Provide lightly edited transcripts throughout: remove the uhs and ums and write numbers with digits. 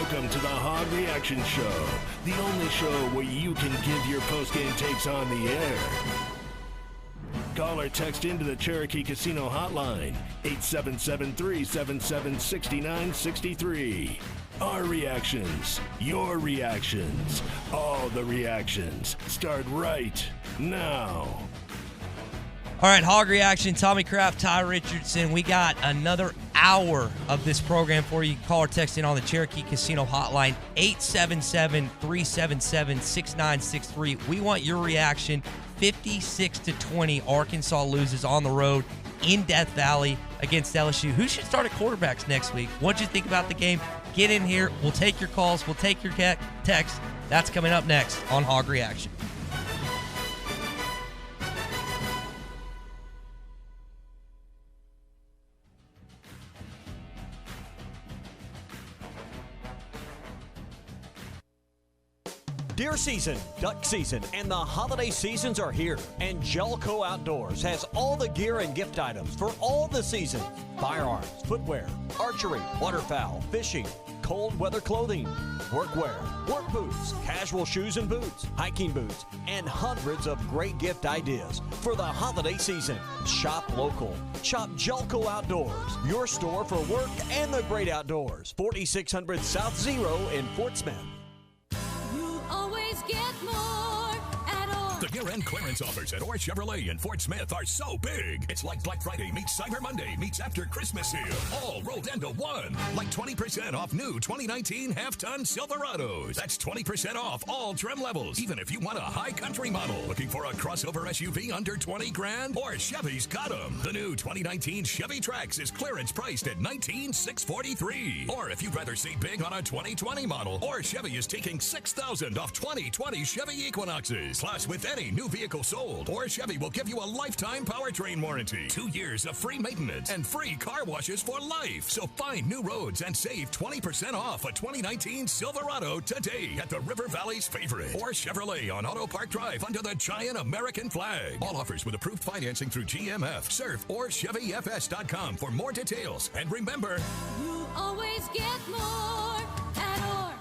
Welcome to the Hog Reaction Show, the only show where you can give your post-game takes on the air. Call or text into the Cherokee Casino hotline, 877-377-6963. Our reactions, your reactions, all the reactions start right now. All right, Hog Reaction, Tommy Kraft, Ty Richardson. We got another hour of this program for you. Call or text in on the Cherokee Casino hotline, 877-377-6963. We want your reaction. 56-20, Arkansas loses on the road in Death Valley against LSU. Who should start at quarterbacks next week? What'd you think about the game? Get in here. We'll take your calls. We'll take your texts. That's coming up next on Hog Reaction. Deer season, duck season, and the holiday seasons are here. And Jelco Outdoors has all the gear and gift items for all the seasons. Firearms, footwear, archery, waterfowl, fishing, cold weather clothing, workwear, work boots, casual shoes and boots, hiking boots, and hundreds of great gift ideas for the holiday season. Shop local. Shop Jelco Outdoors, your store for work and the great outdoors. 4600 South Zero in Fort Smith. Get more at Orr. The year-end clearance offers at Orr Chevrolet in Fort Smith are so big. It's like Black Friday meets Cyber Monday meets after Christmas sale, all rolled into one. Like 20% off new 2019 half-ton Silverados. That's 20% off all trim levels, even if you want a high country model. Looking for a crossover SUV under 20 grand? Or Chevy's got them. The new 2019 Chevy Trax is clearance priced at $19,643. Or if you'd rather save big on a 2020 model, Orr Chevy is taking $6,000 off 2020 Chevy Equinoxes. Plus, with any new vehicle sold, Orr Chevy will give you a lifetime powertrain warranty, 2 years of free maintenance, and free car washes for life. So find new roads and save 20% off a 2019 Silverado today at the River Valley's favorite, Orr Chevrolet on Auto Park Drive under the giant American flag. All offers with approved financing through GMF. Surf OrChevyFS.com for more details. And remember, You always get more at Orr.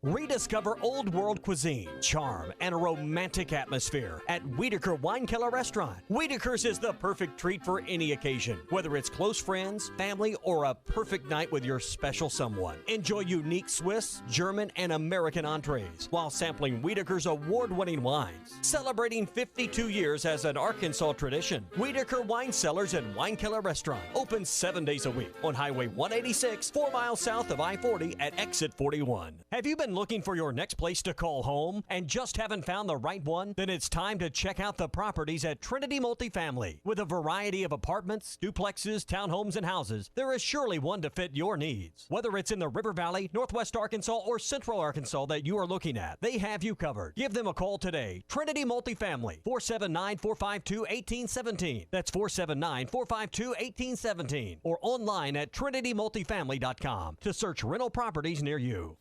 Rediscover old world cuisine, charm, and a romantic atmosphere at Wiedeker Wine Cellar Restaurant. Wiedeker's is the perfect treat for any occasion, whether it's close friends, family, or a perfect night with your special someone. Enjoy unique Swiss, German, and American entrees while sampling Wiedeker's award-winning wines. Celebrating 52 years as an Arkansas tradition, Wiedeker Wine Cellars and Wine Cellar Restaurant open 7 days a week on Highway 186, 4 miles south of I-40 at Exit 41. Have you been looking for your next place to call home and just haven't found the right one? Then it's time to check out the properties at Trinity Multifamily. With a variety of apartments, duplexes, townhomes, and houses, there is surely one to fit your needs. Whether it's in the River Valley, Northwest Arkansas, or Central Arkansas that you are looking at, they have you covered. Give them a call today. Trinity Multifamily, 479-452-1817. That's 479-452-1817. Or online at trinitymultifamily.com to search rental properties near you.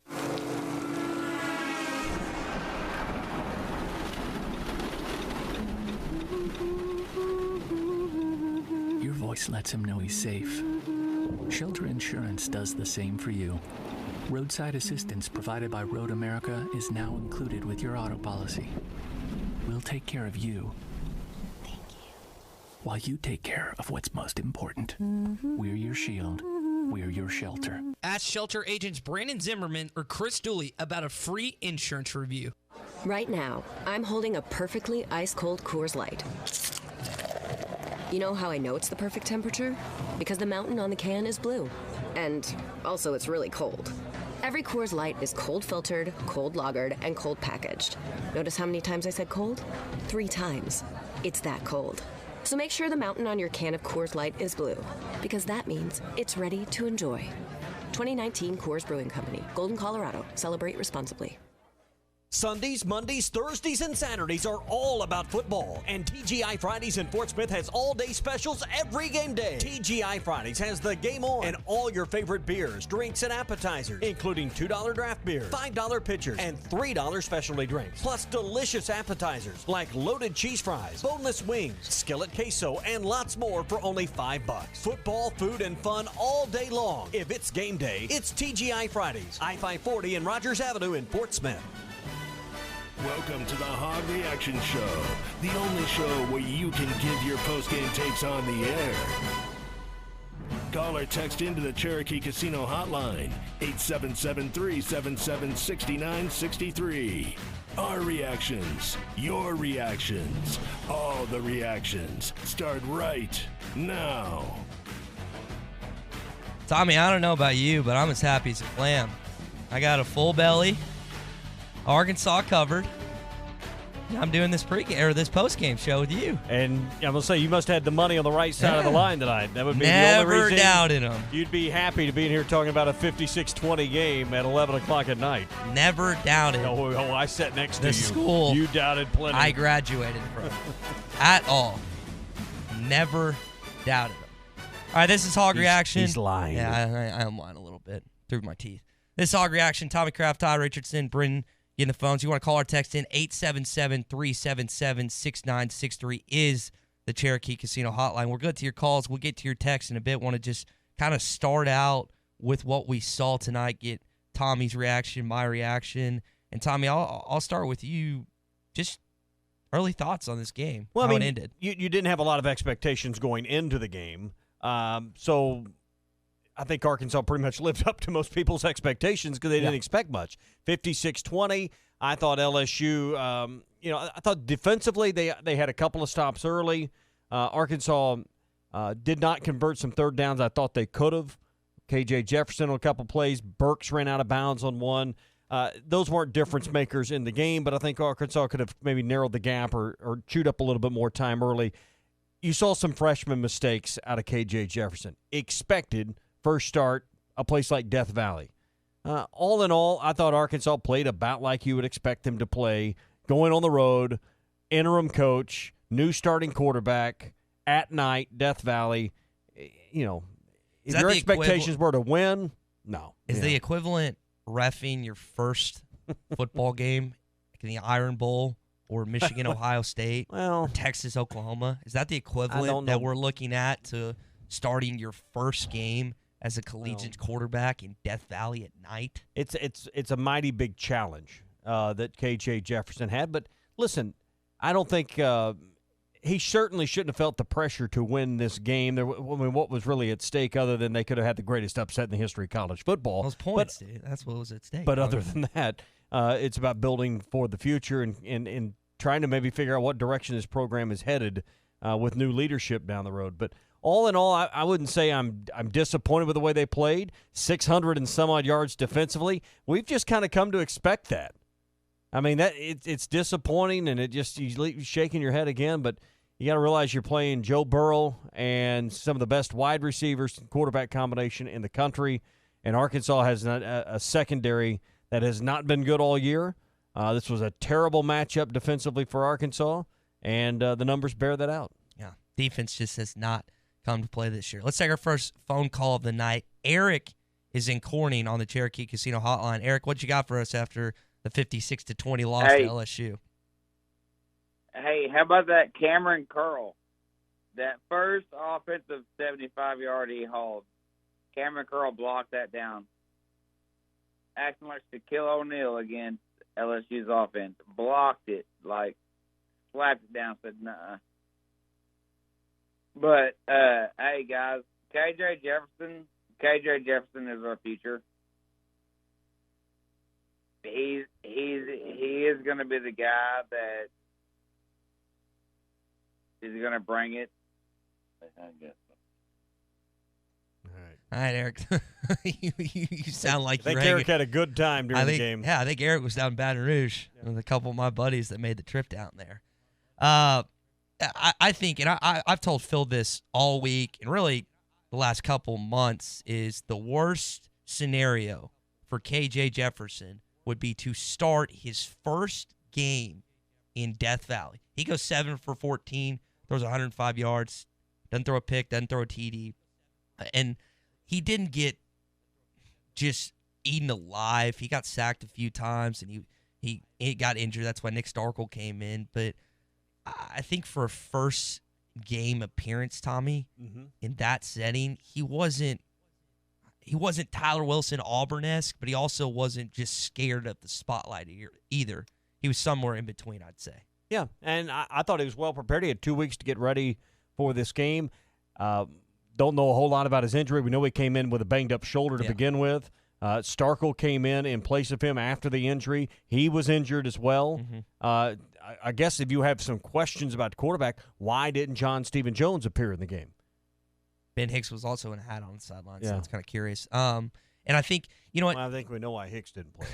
Your voice lets him know he's safe. Shelter Insurance does the same for you. Roadside assistance provided by Road America is now included with your auto policy. We'll take care of you. Thank you. While you take care of what's most important. We're your shield. We're your shelter. Ask shelter agents Brandon Zimmerman or Chris Dooley about a free insurance review. Right now, I'm holding a perfectly ice-cold Coors Light. You know how I know it's the perfect temperature? Because the mountain on the can is blue. And also, it's really cold. Every Coors Light is cold filtered, cold lagered, and cold packaged. Notice how many times I said cold? 3 times. It's that cold. So make sure the mountain on your can of Coors Light is blue, because that means it's ready to enjoy. 2019 Coors Brewing Company, Golden, Colorado. Celebrate responsibly. Sundays, Mondays, Thursdays, and Saturdays are all about football. And TGI Fridays in Fort Smith has all-day specials every game day. TGI Fridays has the game on and all your favorite beers, drinks, and appetizers, including $2 draft beer, $5 pitchers, and $3 specialty drinks. Plus delicious appetizers like loaded cheese fries, boneless wings, skillet queso, and lots more for only $5. Football, food, and fun all day long. If it's game day, it's TGI Fridays, I-540 and Rogers Avenue in Fort Smith. Welcome to the Hog Reaction Show, the only show where you can give your post-game takes on the air. Call or text into the Cherokee Casino hotline, 877-377-6963. Our reactions, your reactions, all the reactions start right now. Tommy, I don't know about you, but I'm as happy as a clam. I got a full belly. Arkansas covered. I'm doing this post-game show with you. And I'm going to say, you must have had the money on the right side of the line tonight. That would be Never the only reason doubted them. You'd be happy to be in here talking about a 56-20 game at 11 o'clock at night. Never doubted. Oh, I sat next to the you. School You doubted plenty. I graduated from. At all. Never doubted them. All right, this is Hog Reaction. He's lying. Yeah, I am lying a little bit through my teeth. This is Hog Reaction. Tommy Kraft, Ty Richardson, Brendan. In the phones. You want to call or text in 877-377-6963 is the Cherokee Casino hotline. We'll get to your calls. We'll get to your texts in a bit. Want to just kind of start out with what we saw tonight, get Tommy's reaction, my reaction. And Tommy, I'll start with you. Just early thoughts on this game, how it ended. You didn't have a lot of expectations going into the game. So I think Arkansas pretty much lived up to most people's expectations because they didn't expect much. 56-20. I thought LSU, I thought defensively they had a couple of stops early. Arkansas did not convert some third downs I thought they could have. KJ Jefferson on a couple plays. Burks ran out of bounds on one. Those weren't difference makers in the game, but I think Arkansas could have maybe narrowed the gap or chewed up a little bit more time early. You saw some freshman mistakes out of KJ Jefferson. Expected. First start, a place like Death Valley. All in all, I thought Arkansas played about like you would expect them to play, going on the road, interim coach, new starting quarterback, at night, Death Valley. If your expectations were to win, no. Is the equivalent reffing your first football game like in the Iron Bowl or Michigan, Ohio State, or Texas, Oklahoma? Is that the equivalent that we're looking at to starting your first game as a collegiate quarterback in Death Valley at night? It's a mighty big challenge that KJ Jefferson had. But listen, I don't think he certainly shouldn't have felt the pressure to win this game. What was really at stake other than they could have had the greatest upset in the history of college football? Those points, dude. That's what was at stake. But other than that, it's about building for the future and trying to maybe figure out what direction this program is headed with new leadership down the road. But all in all, I wouldn't say I'm disappointed with the way they played. 600 and some odd yards defensively. We've just kind of come to expect that. I mean, it's disappointing, and you're shaking your head again. But you got to realize you're playing Joe Burrow and some of the best wide receivers quarterback combination in the country, and Arkansas has a secondary that has not been good all year. This was a terrible matchup defensively for Arkansas, and the numbers bear that out. Yeah, defense just has not come to play this year. Let's take our first phone call of the night. Eric is in Corning on the Cherokee Casino hotline. Eric, what you got for us after the 56-20 loss to LSU? Hey, how about that Cameron Curl? That first offensive 75-yard he hauled. Cameron Curl blocked that down. Acting like Shaquille O'Neal against LSU's offense. Blocked it, slapped it down, said, nuh-uh. But, hey, guys, KJ Jefferson is our future. He is going to be the guy that is going to bring it. I guess. All right, Eric. you sound like I think Eric had a good time during the game. Yeah, I think Eric was down in Baton Rouge with a couple of my buddies that made the trip down there. I think, and I've told Phil this all week, and really the last couple months, is the worst scenario for KJ Jefferson would be to start his first game in Death Valley. He goes 7 for 14, throws 105 yards, doesn't throw a pick, doesn't throw a TD. And he didn't get just eaten alive. He got sacked a few times, and he got injured. That's why Nick Starkel came in. But I think for a first game appearance, Tommy, in that setting, he wasn't Tyler Wilson Auburn-esque, but he also wasn't just scared of the spotlight either. He was somewhere in between, I'd say. Yeah, and I thought he was well prepared. He had 2 weeks to get ready for this game. Don't know a whole lot about his injury. We know he came in with a banged-up shoulder to begin with. Starkel came in place of him after the injury. He was injured as well. I guess if you have some questions about the quarterback, why didn't John Stephen Jones appear in the game? Ben Hicks was also in a hat on the sideline, so that's kind of curious. And I think, you know what? Well, I think we know why Hicks didn't play.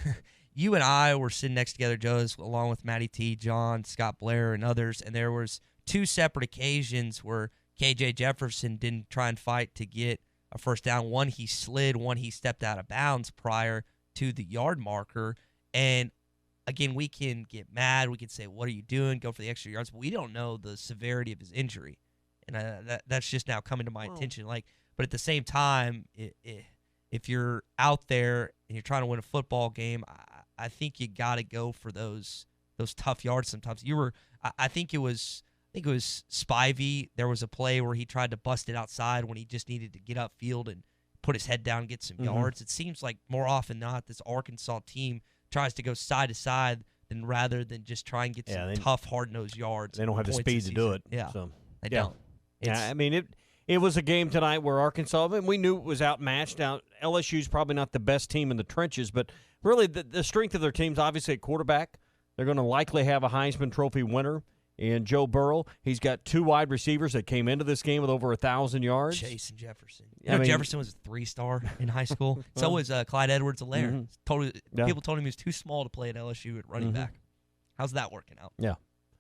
You and I were sitting next together, Joe, along with Matty T, John, Scott Blair, and others, and there was 2 separate occasions where KJ Jefferson didn't try and fight to get a first down. One, he slid. One, he stepped out of bounds prior to the yard marker. And, again, we can get mad. We can say, what are you doing? Go for the extra yards. But we don't know the severity of his injury. And that's just now coming to my attention. But at the same time, if you're out there and you're trying to win a football game, I think you got to go for those tough yards sometimes. I think it was Spivey. There was a play where he tried to bust it outside when he just needed to get upfield and put his head down and get some yards. It seems like more often than not, this Arkansas team tries to go side to side rather than just try and get some tough, hard-nosed yards. They don't have the speed to do it. Yeah, so. They don't. I mean, it was a game tonight where Arkansas, we knew it was outmatched. Now, LSU's probably not the best team in the trenches, but really the strength of their team's obviously at quarterback. They're going to likely have a Heisman Trophy winner in Joe Burrow. He's got 2 wide receivers that came into this game with over 1,000 yards. Chase and Jefferson. Jefferson was a 3-star in high school. So was Clyde Edwards-Helaire. People told him he was too small to play at LSU at running back. How's that working out? Yeah.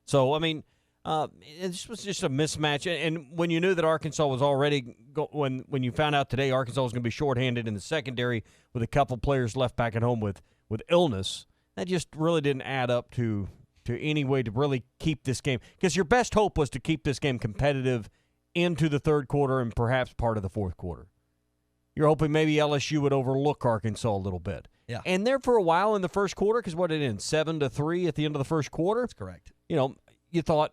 So, I mean, it was just a mismatch. And when you knew that Arkansas was already when you found out today Arkansas was going to be shorthanded in the secondary with a couple players left back at home with illness, that just really didn't add up to any way to really keep this game. Because your best hope was to keep this game competitive into the third quarter and perhaps part of the fourth quarter. You're hoping maybe LSU would overlook Arkansas a little bit. Yeah. And there for a while in the first quarter, because what it ended 7-3 at the end of the first quarter. That's correct. You thought,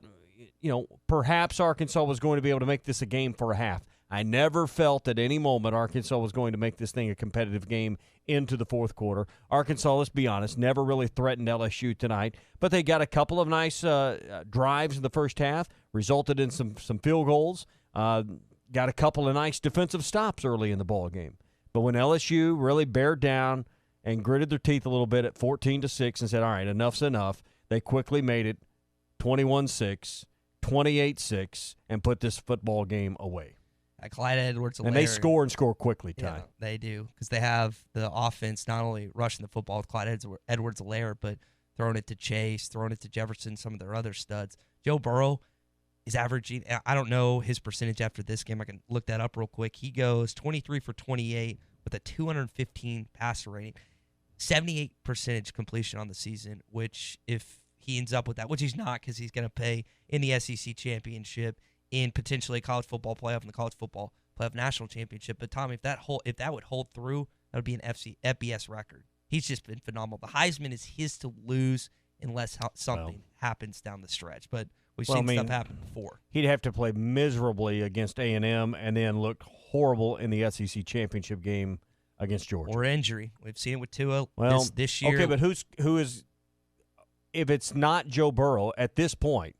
perhaps Arkansas was going to be able to make this a game for a half. I never felt at any moment Arkansas was going to make this thing a competitive game into the fourth quarter. Arkansas, let's be honest, never really threatened LSU tonight, but they got a couple of nice drives in the first half, resulted in some field goals, got a couple of nice defensive stops early in the ball game. But when LSU really bared down and gritted their teeth a little bit at 14-6 and said, all right, enough's enough, they quickly made it 21-6, 28-6, and put this football game away. Clyde Edwards-Helaire. And they score quickly, Ty. Yeah, they do, because they have the offense not only rushing the football with Clyde Edwards-Helaire, but throwing it to Chase, throwing it to Jefferson, some of their other studs. Joe Burrow is averaging, I don't know his percentage after this game. I can look that up real quick. He goes 23 for 28 with a 215 passer rating, 78% completion on the season, which if he ends up with that, which he's not because he's going to play in the SEC championship, in potentially college football playoff and the college football playoff national championship. But Tommy, if that would hold through, that would be an FBS record. He's just been phenomenal. The Heisman is his to lose unless something happens down the stretch. But we've seen stuff happen before. He'd have to play miserably against A&M and then look horrible in the SEC championship game against Georgia. Or injury. We've seen it with Tua this year. Okay, but who is if it's not Joe Burrow at this point?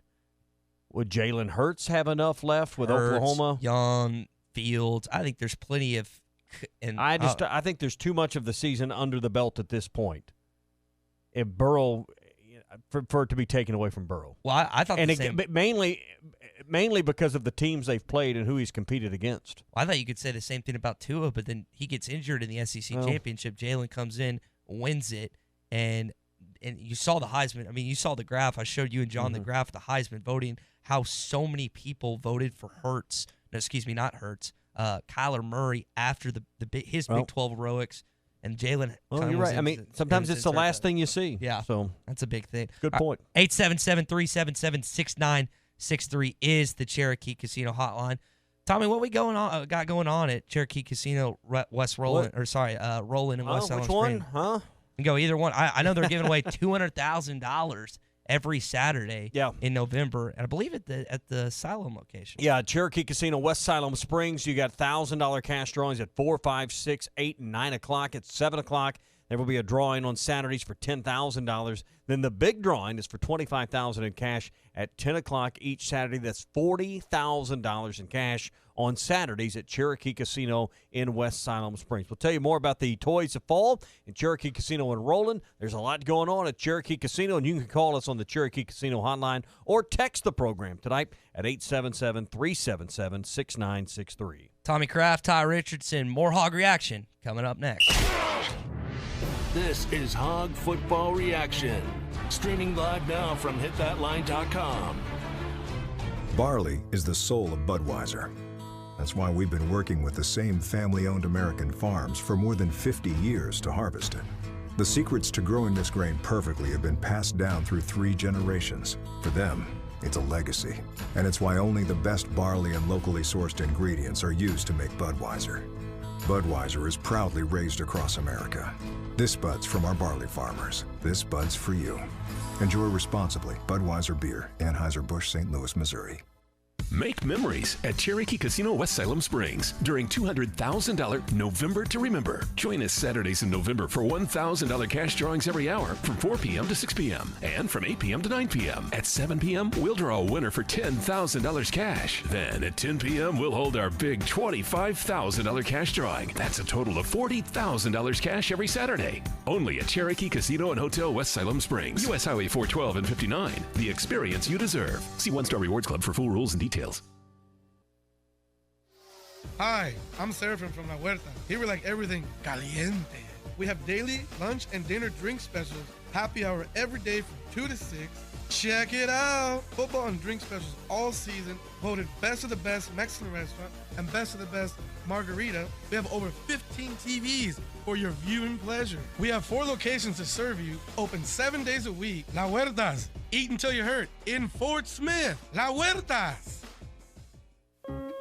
Would Jalen Hurts have enough left with Oklahoma? Young, Fields. I think there's plenty of. And I think there's too much of the season under the belt at this point. If Burrow, for it to be taken away from Burrow. Well, I thought the same. Mainly because of the teams they've played and who he's competed against. Well, I thought you could say the same thing about Tua, but then he gets injured in the SEC championship. Jalen comes in, wins it, and you saw the Heisman. I mean, you saw the graph. I showed you and John the graph of the Heisman voting. How so many people voted for Hurts. No, excuse me, not Hurts. Kyler Murray after his Big 12 heroics. And Jalen. Well, you're right. I mean, sometimes it's the last thing you see. Yeah. So that's a big thing. Good point. 877-377-6963 is the Cherokee Casino hotline. Tommy, what we got going on at Cherokee Casino, West Roland, Roland and West Salem Which one? Springs? Huh? You go either one. I know they're giving away $200,000 every Saturday in November, and I believe at the Siloam location. Yeah, Cherokee Casino, West Siloam Springs. You got $1,000 cash drawings at 4, 5, 6, 8, and 9 o'clock. At 7 o'clock, there will be a drawing on Saturdays for $10,000. Then the big drawing is for $25,000 in cash at 10 o'clock each Saturday. That's $40,000 in cash on Saturdays at Cherokee Casino in West Siloam Springs. We'll tell you more about the Toys of Fall in Cherokee Casino in Roland. There's a lot going on at Cherokee Casino, and you can call us on the Cherokee Casino hotline or text the program tonight at 877-377-6963. Tommy Kraft, Ty Richardson, more Hog Reaction coming up next. This is Hog Football Reaction. Streaming live now from hitthatline.com. Barley is the soul of Budweiser. That's why we've been working with the same family-owned American farms for more than 50 years to harvest it. The secrets to growing this grain perfectly have been passed down through 3 generations. For them, it's a legacy. And it's why only the best barley and locally sourced ingredients are used to make Budweiser. Budweiser is proudly raised across America. This Bud's from our barley farmers. This Bud's for you. Enjoy responsibly. Budweiser Beer, Anheuser-Busch, St. Louis, Missouri. Make memories at Cherokee Casino West Salem Springs during $200,000 November to Remember. Join us Saturdays in November for $1,000 cash drawings every hour from 4 p.m. to 6 p.m. and from 8 p.m. to 9 p.m. At 7 p.m., we'll draw a winner for $10,000 cash. Then at 10 p.m., we'll hold our big $25,000 cash drawing. That's a total of $40,000 cash every Saturday. Only at Cherokee Casino and Hotel West Salem Springs. U.S. Highway 412 and 59. The experience you deserve. See One Star Rewards Club for full rules and details. Hi, I'm Serafin from La Huerta. Here we like everything caliente. We have daily, lunch, and dinner drink specials. Happy hour every day from 2 to 6. Check it out. Football and drink specials all season. Voted best of the best Mexican restaurant and best of the best margarita. We have over 15 TVs for your viewing pleasure. We have 4 locations to serve you. Open 7 days a week. La Huertas. Eat until you hurt. In Fort Smith. La Huertas.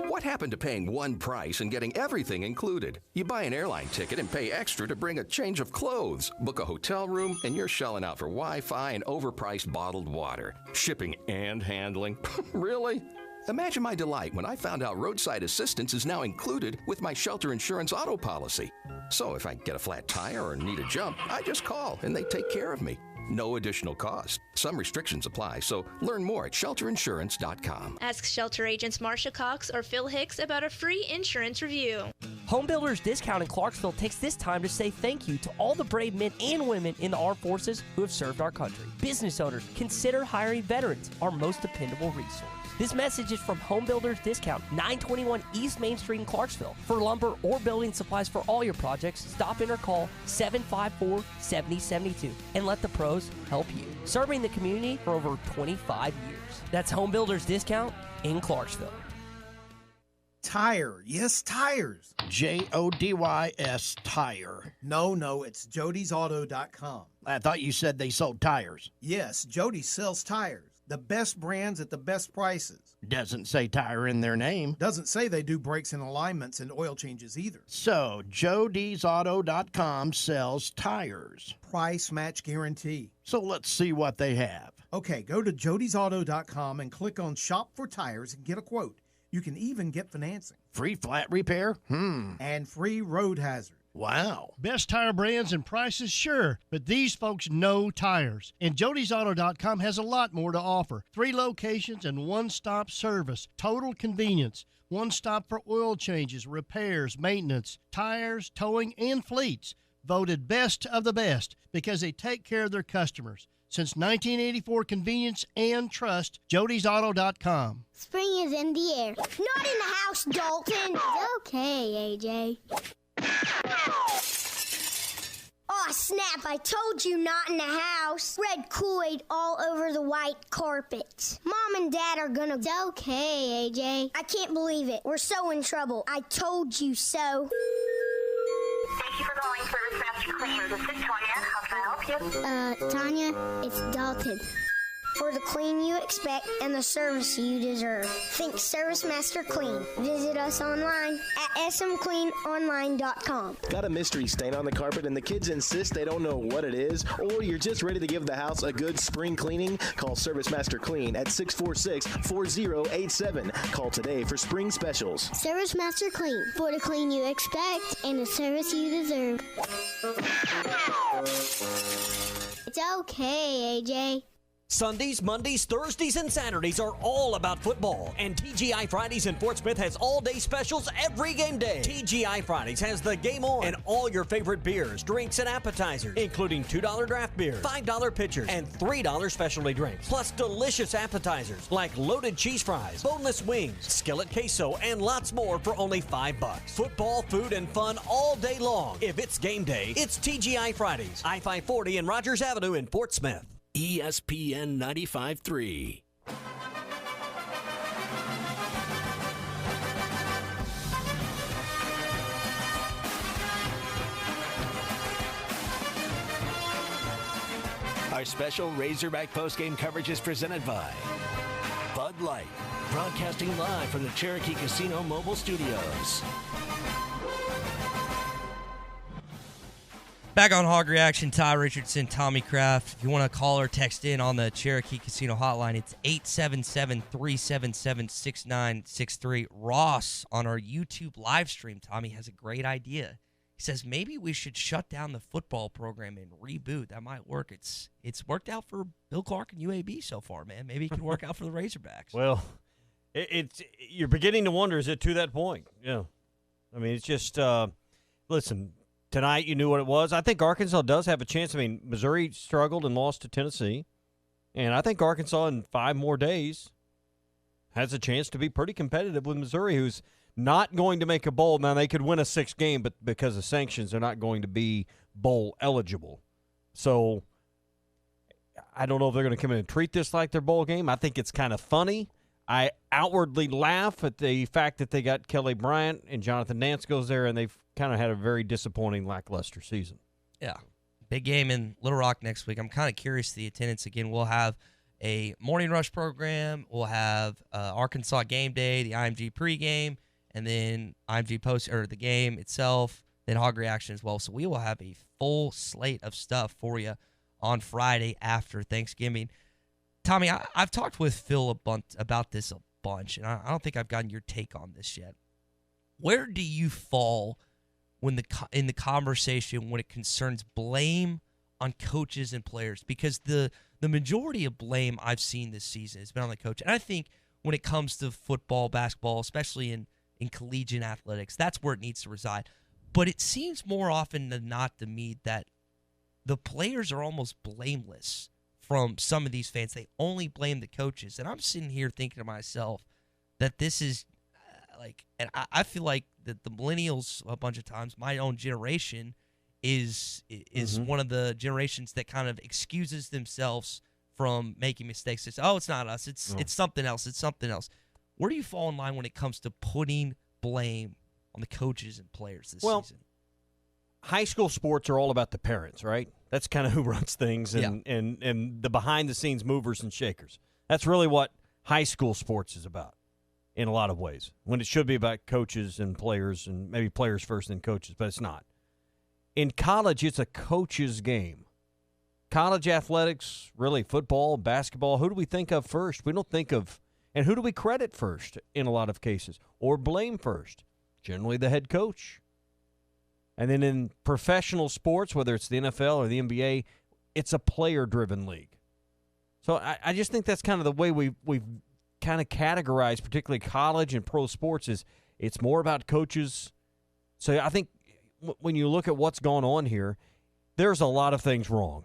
What happened to paying one price and getting everything included? You buy an airline ticket and pay extra to bring a change of clothes, book a hotel room, and you're shelling out for Wi-Fi and overpriced bottled water. Shipping and handling. Really? Imagine my delight when I found out roadside assistance is now included with my shelter insurance auto policy. So if I get a flat tire or need a jump, I just call and they take care of me. No additional cost. Some restrictions apply, so learn more at shelterinsurance.com. Ask shelter agents Marsha Cox or Phil Hicks about a free insurance review. Home Builders Discount in Clarksville takes this time to say thank you to all the brave men and women in the armed forces who have served our country. Business owners, consider hiring veterans, our most dependable resource. This message is from Home Builders Discount, 921 East Main Street in Clarksville. For lumber or building supplies for all your projects, stop in or call 754-7072 and let the pros help you. Serving the community for over 25 years. That's Home Builders Discount in Clarksville. Tire. Yes, tires. Jodys Tire. No, it's jodysauto.com. I thought you said they sold tires. Yes, Jody sells tires. The best brands at the best prices. Doesn't say tire in their name. Doesn't say they do brakes and alignments and oil changes either. So, jodysauto.com sells tires. Price match guarantee. So let's see what they have. Okay, go to jodysauto.com and click on Shop for Tires and get a quote. You can even get financing. Free flat repair? And free road hazard. Wow. Best tire brands and prices, sure, but these folks know tires. And Jody'sAuto.com has a lot more to offer. 3 locations and one-stop service. Total convenience. One stop for oil changes, repairs, maintenance, tires, towing, and fleets. Voted best of the best because they take care of their customers. Since 1984, convenience and trust, Jody'sAuto.com. Spring is in the air. Not in the house, Dalton. It's okay, AJ. Aw, snap, I told you not in the house. Red Kool-Aid all over the white carpet. Mom and Dad are gonna... It's okay, AJ. I can't believe it. We're so in trouble. I told you so. Thank you for calling Service Master Master Clean. This is Tanya. How can I help you? Tanya, it's Dalton. For the clean you expect and the service you deserve. Think Service Master Clean. Visit us online at smcleanonline.com. Got a mystery stain on the carpet and the kids insist they don't know what it is? Or you're just ready to give the house a good spring cleaning? Call Service Master Clean at 646-4087. Call today for spring specials. Service Master Clean. For the clean you expect and the service you deserve. It's okay, AJ. Sundays, Mondays, Thursdays, and Saturdays are all about football. And TGI Fridays in Fort Smith has all-day specials every game day. TGI Fridays has the game on and all your favorite beers, drinks, and appetizers, including $2 draft beer, $5 pitchers, and $3 specialty drinks. Plus delicious appetizers like loaded cheese fries, boneless wings, skillet queso, and lots more for only $5. Football, food, and fun all day long. If it's game day, it's TGI Fridays, I-540 and Rogers Avenue in Fort Smith. ESPN 95.3. Our special Razorback postgame coverage is presented by Bud Light, broadcasting live from the Cherokee Casino Mobile Studios. Back on Hog Reaction, Ty Richardson, Tommy Kraft. If you want to call or text in on the Cherokee Casino hotline, it's 877-377-6963. Ross on our YouTube live stream, Tommy, has a great idea. He says maybe we should shut down the football program and reboot. That might work. It's worked out for Bill Clark and UAB so far, man. Maybe it can work out for the Razorbacks. Well, you're beginning to wonder, is it to that point? Yeah. I mean, it's just, listen, tonight you knew what it was. I think Arkansas does have a chance. I mean, Missouri struggled and lost to Tennessee. And I think Arkansas in 5 more days has a chance to be pretty competitive with Missouri, who's not going to make a bowl. Now, they could win a 6th game, but because of sanctions, they're not going to be bowl eligible. So I don't know if they're going to come in and treat this like their bowl game. I think it's kind of funny. I outwardly laugh at the fact that they got Kelly Bryant and Jonathan Nance goes there, and they've kind of had a very disappointing, lackluster season. Yeah. Big game in Little Rock next week. I'm kind of curious the attendance. Again, we'll have a morning rush program. We'll have Arkansas game day, the IMG pregame, and then IMG post or the game itself, then Hog Reaction as well. So we will have a full slate of stuff for you on Friday after Thanksgiving. Tommy, I've talked with Phil about this a bunch, and I don't think I've gotten your take on this yet. Where do you fall in the conversation when it concerns blame on coaches and players? Because the majority of blame I've seen this season has been on the coach. And I think when it comes to football, basketball, especially in collegiate athletics, that's where it needs to reside. But it seems more often than not to me that the players are almost blameless from some of these fans. They only blame the coaches. And I'm sitting here thinking to myself that this is and I feel like that the millennials a bunch of times, my own generation, is one of the generations that kind of excuses themselves from making mistakes. It's, it's not us. It's something else. It's something else. Where do you fall in line when it comes to putting blame on the coaches and players this season? High school sports are all about the parents, right? That's kind of who runs things and the behind-the-scenes movers and shakers. That's really what high school sports is about in a lot of ways, when it should be about coaches and players, and maybe players first and coaches, but it's not. In college, it's a coach's game. College athletics, really football, basketball, who do we think of first? We don't think of, and who do we credit first in a lot of cases, or blame first? Generally the head coach. And then in professional sports, whether it's the NFL or the NBA, it's a player-driven league. So I just think that's kind of the way we've kind of categorized, particularly college and pro sports, is it's more about coaches. So I think when you look at what's gone on here, there's a lot of things wrong.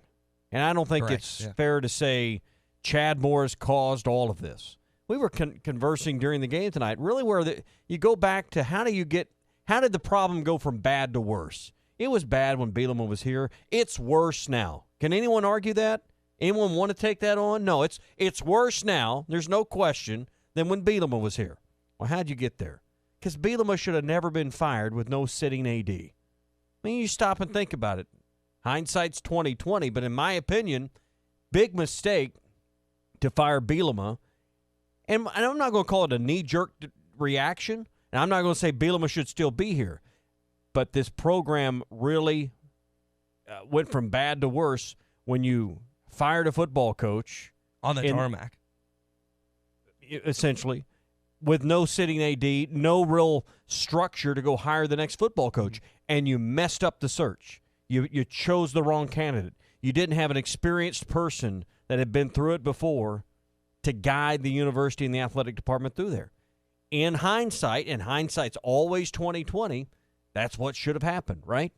And I don't think it's fair to say Chad Morris caused all of this. We were conversing during the game tonight, really where you go back to how did the problem go from bad to worse? It was bad when Bielema was here. It's worse now. Can anyone argue that? Anyone want to take that on? No, it's worse now, there's no question, than when Bielema was here. Well, how'd you get there? Because Bielema should have never been fired with no sitting AD. I mean, you stop and think about it. Hindsight's 20/20, but in my opinion, big mistake to fire Bielema. And I'm not going to call it a knee-jerk reaction, and I'm not going to say Bielema should still be here. But this program really went from bad to worse when you fired a football coach. On the tarmac. Essentially, with no sitting AD, no real structure to go hire the next football coach, and you messed up the search. You chose the wrong candidate. You didn't have an experienced person that had been through it before to guide the university and the athletic department through there. In hindsight, and hindsight's always 20/20, that's what should have happened, right?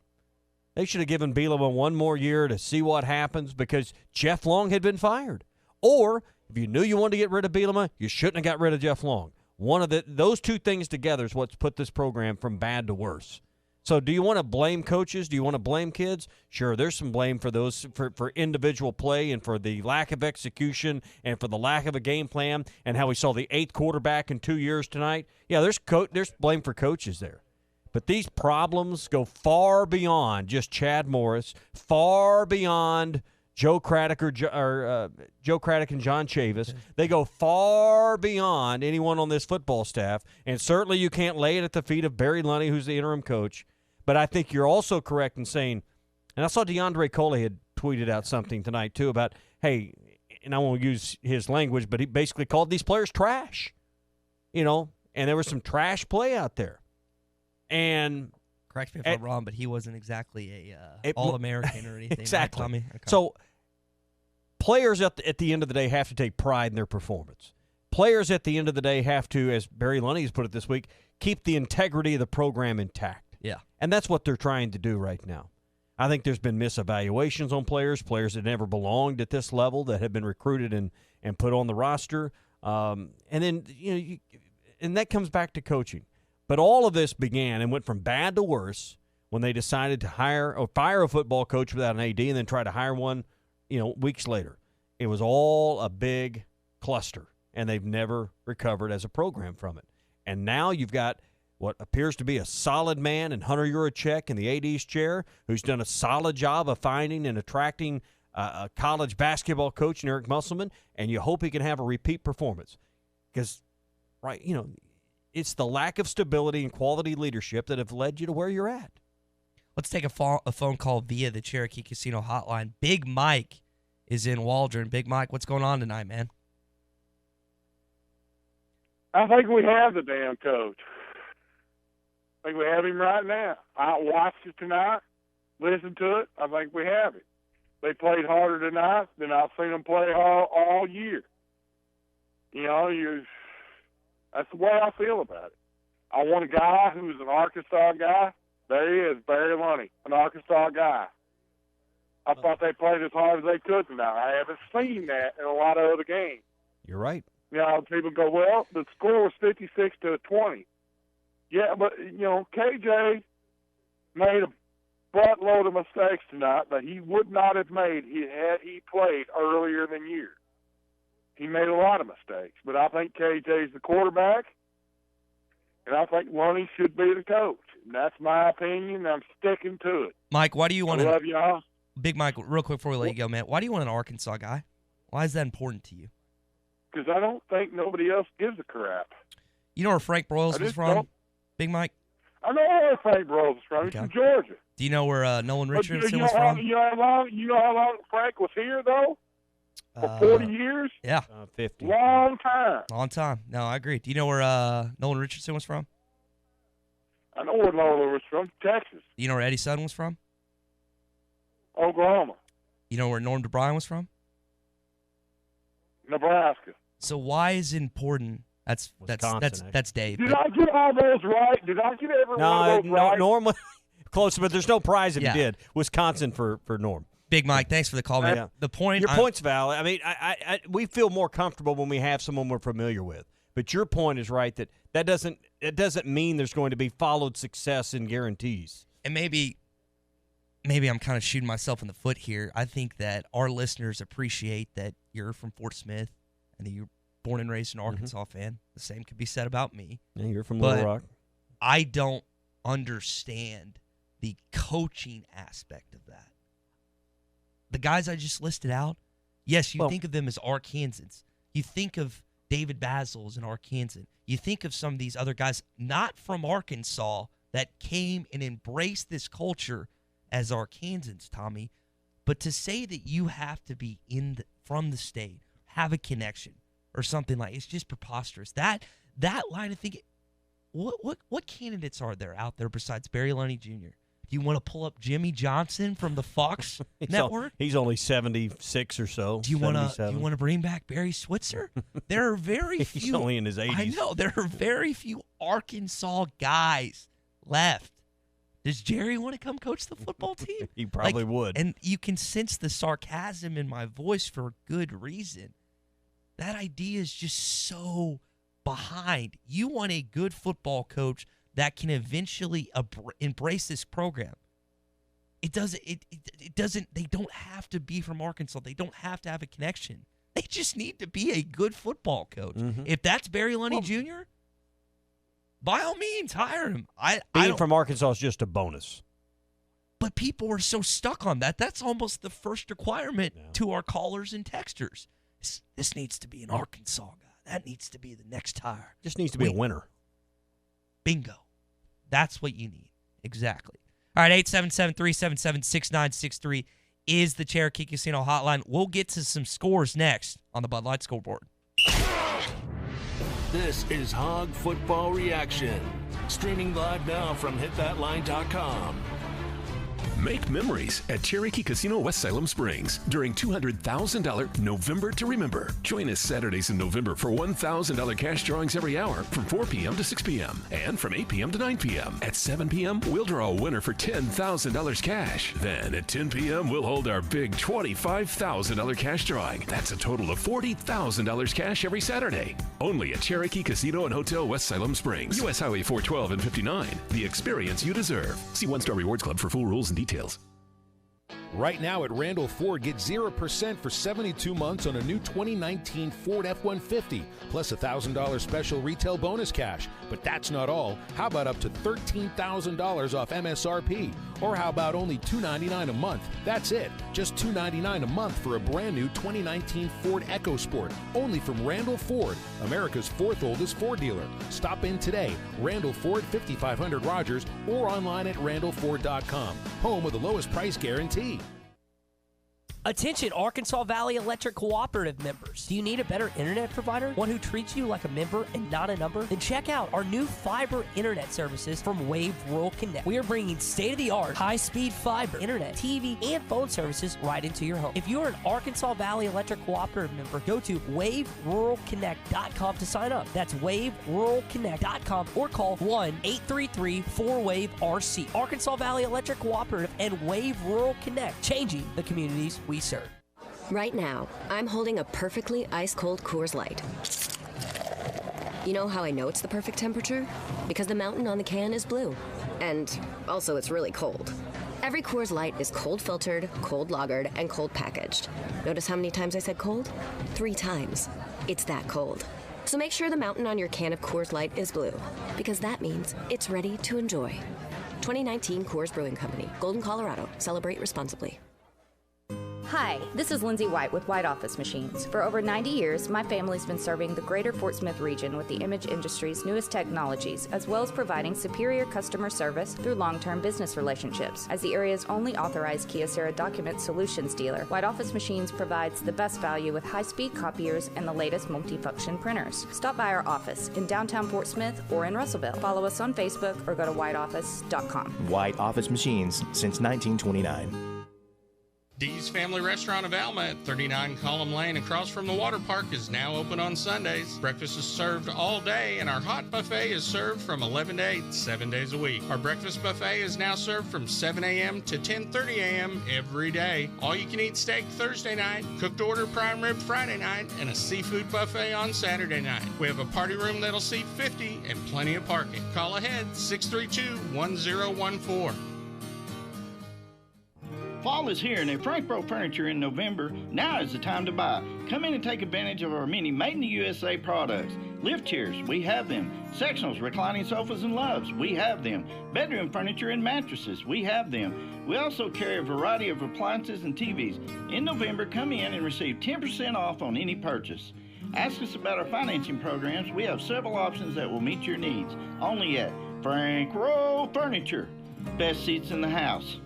They should have given Bielema one more year to see what happens because Jeff Long had been fired. Or if you knew you wanted to get rid of Bielema, you shouldn't have got rid of Jeff Long. Those two things together is what's put this program from bad to worse. So do you want to blame coaches? Do you want to blame kids? Sure, there's some blame for those for individual play and for the lack of execution and for the lack of a game plan and how we saw the 8th quarterback in 2 years tonight. Yeah, there's blame for coaches there. But these problems go far beyond just Chad Morris, far beyond Joe Craddock Joe Craddock and John Chavis. They go far beyond anyone on this football staff, and certainly you can't lay it at the feet of Barry Lunny, who's the interim coach. But I think you're also correct in saying, and I saw DeAndre Coley had tweeted out something tonight too about, hey, and I won't use his language, but he basically called these players trash, and there was some trash play out there. And correct me if I'm wrong, but he wasn't exactly a All-American or anything. Exactly. Right, Tommy? Okay. So players at the end of the day have to take pride in their performance. Players at the end of the day have to, as Barry Lunny has put it this week, keep the integrity of the program intact. Yeah. And that's what they're trying to do right now. I think there's been misevaluations on players that never belonged at this level that have been recruited and put on the roster. And then, and that comes back to coaching. But all of this began and went from bad to worse when they decided to hire or fire a football coach without an AD and then try to hire one, weeks later. It was all a big cluster, and they've never recovered as a program from it. And now you've got what appears to be a solid man in Hunter Yurachek in the AD's chair, who's done a solid job of finding and attracting a college basketball coach in Eric Musselman, and you hope he can have a repeat performance. Because, right, it's the lack of stability and quality leadership that have led you to where you're at. Let's take a phone call via the Cherokee Casino hotline. Big Mike is in Waldron. Big Mike, what's going on tonight, man? I think we have the damn coach. I think we have him right now. I watched it tonight, listened to it. I think we have it. They played harder tonight than I've seen them play all year. That's the way I feel about it. I want a guy who's an Arkansas guy. There he is, Barry Lunny, an Arkansas guy. I thought they played as hard as they could tonight. I haven't seen that in a lot of other games. You're right. People go, well, the score was 56-20. Yeah, but, KJ made a buttload of mistakes tonight that he would not have made had he played earlier than years. He made a lot of mistakes, but I think KJ's the quarterback, and I think Lunny should be the coach. And that's my opinion, and I'm sticking to it. Mike, why do you want I love y'all. Big Mike, real quick before we let you go, man, why do you want an Arkansas guy? Why is that important to you? Because I don't think nobody else gives a crap. You know where Frank Broyles was from? Big Mike? I know where Frank Broyles is from. He's from Georgia. Do you know where Nolan Richardson was from? from? You know how long Frank was here, though? For 40 years? Yeah. 50. Long time. Long time. No, I agree. Do you know where Nolan Richardson was from? I know where Nolan was from, Texas. Do you know where Eddie Sutton was from? Oklahoma. You know where Norm DeBryan was from? Nebraska. So why is it important? That's Dave. Did I get all those right? Did I get every one of those right? Norm was close, but there's no prize if you did. Wisconsin for Norm. Big Mike, thanks for the call, man. The point. Your point's valid. I mean, we feel more comfortable when we have someone we're familiar with. But your point is right that doesn't mean there's going to be followed success and guarantees. And maybe I'm kind of shooting myself in the foot here. I think that our listeners appreciate that you're from Fort Smith and that you're born and raised an Arkansas fan. The same could be said about me. Yeah, you're from Little Rock. I don't understand the coaching aspect of that. the guys I just listed out, yes, you think of them as Arkansans. You think of David Basil as an Arkansan. You think of some of these other guys not from Arkansas that came and embraced this culture as Arkansans, Tommy. But to say that you have to be from the state, have a connection or something like, it's just preposterous. That line of thinking, what candidates are there out there besides Barry Lunny Jr.? Do you want to pull up Jimmy Johnson from the Fox network? He's only 76 or so. Do you want to bring back Barry Switzer? There are very few. He's only in his 80s. I know there are very few Arkansas guys left. Does Jerry want to come coach the football team? He probably would. And you can sense the sarcasm in my voice for good reason. That idea is just so behind. You want a good football coach that can eventually embrace this program. It doesn't. They don't have to be from Arkansas. They don't have to have a connection. They just need to be a good football coach. Mm-hmm. If that's Barry Lunny Jr., by all means, hire him. Being from Arkansas is just a bonus. But people are so stuck on that. That's almost the first requirement to our callers and texters. This needs to be an Arkansas guy. That needs to be the next hire. Just needs to be a winner. Bingo. That's what you need. Exactly. All right, 877-377-6963 is the Cherokee Casino hotline. We'll get to some scores next on the Bud Light scoreboard. This is Hog Football Reaction. Streaming live now from hitthatline.com. Make memories at Cherokee Casino West Salem Springs during $200,000 November to Remember. Join us Saturdays in November for $1,000 cash drawings every hour from 4 p.m. to 6 p.m. and from 8 p.m. to 9 p.m. At 7 p.m., we'll draw a winner for $10,000 cash. Then at 10 p.m., we'll hold our big $25,000 cash drawing. That's a total of $40,000 cash every Saturday. Only at Cherokee Casino and Hotel West Salem Springs. U.S. Highway 412 and 59. The experience you deserve. See One Star Rewards Club for full rules and details. Right now at Randall Ford, get 0% for 72 months on a new 2019 Ford F-150, plus $1,000 special retail bonus cash. But that's not all. How about up to $13,000 off MSRP? Or how about only $299 a month? That's it. Just $299 a month for a brand new 2019 Ford EcoSport. Only from Randall Ford, America's fourth oldest Ford dealer. Stop in today. Randall Ford, 5500 Rogers, or online at randallford.com. Home of the lowest price guarantee. Attention Arkansas Valley Electric Cooperative members. Do you need a better internet provider? One who treats you like a member and not a number? Then check out our new fiber internet services from Wave Rural Connect. We are bringing state-of-the-art, high-speed fiber, internet, TV, and phone services right into your home. If you are an Arkansas Valley Electric Cooperative member, go to waveruralconnect.com to sign up. That's waveruralconnect.com or call 1-833-4WAVE-RC. Arkansas Valley Electric Cooperative and Wave Rural Connect, changing the communities we serve. Right now, I'm holding a perfectly ice-cold Coors Light. You know how I know it's the perfect temperature? Because the mountain on the can is blue. And also, it's really cold. Every Coors Light is cold filtered, cold lagered, and cold packaged. Notice how many times I said cold? 3 times. It's that cold. So make sure the mountain on your can of Coors Light is blue, because that means it's ready to enjoy. 2019 Coors Brewing Company, Golden, Colorado. Celebrate responsibly. Hi, this is Lindsay White with White Office Machines. For over 90 years, my family's been serving the greater Fort Smith region with the image industry's newest technologies, as well as providing superior customer service through long-term business relationships. As the area's only authorized Kyocera document solutions dealer, White Office Machines provides the best value with high-speed copiers and the latest multifunction printers. Stop by our office in downtown Fort Smith or in Russellville. Follow us on Facebook or go to whiteoffice.com. White Office Machines since 1929. Dee's Family Restaurant of Alma at 39 Column Lane across from the water park is now open on Sundays. Breakfast is served all day, and our hot buffet is served from 11 to 8, 7 days a week. Our breakfast buffet is now served from 7 a.m. to 10:30 a.m. every day. All-you-can-eat steak Thursday night, cooked order prime rib Friday night, and a seafood buffet on Saturday night. We have a party room that'll seat 50 and plenty of parking. Call ahead, 632-1014. Fall is here, and at Frank Pro Furniture in November, now is the time to buy. Come in and take advantage of our many made-in-the-USA products. Lift chairs, we have them. Sectionals, reclining sofas, and loves, we have them. Bedroom furniture and mattresses, we have them. We also carry a variety of appliances and TVs. In November, come in and receive 10% off on any purchase. Ask us about our financing programs. We have several options that will meet your needs. Only at Frank Row Furniture. Best seats in the house.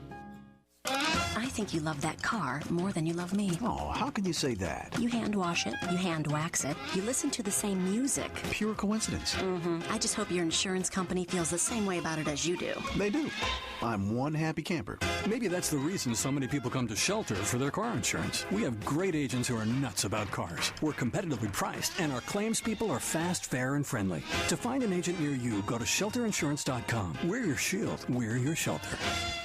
I think you love that car more than you love me. Oh, how can you say that? You hand wash it, you hand wax it, you listen to the same music. Pure coincidence. I just hope your insurance company feels the same way about it as you do. They do. I'm one happy camper. Maybe that's the reason so many people come to Shelter for their car insurance. We have great agents who are nuts about cars. We're competitively priced, and our claims people are fast, fair, and friendly. To find an agent near you, go to shelterinsurance.com. We're your shield. We're your shelter.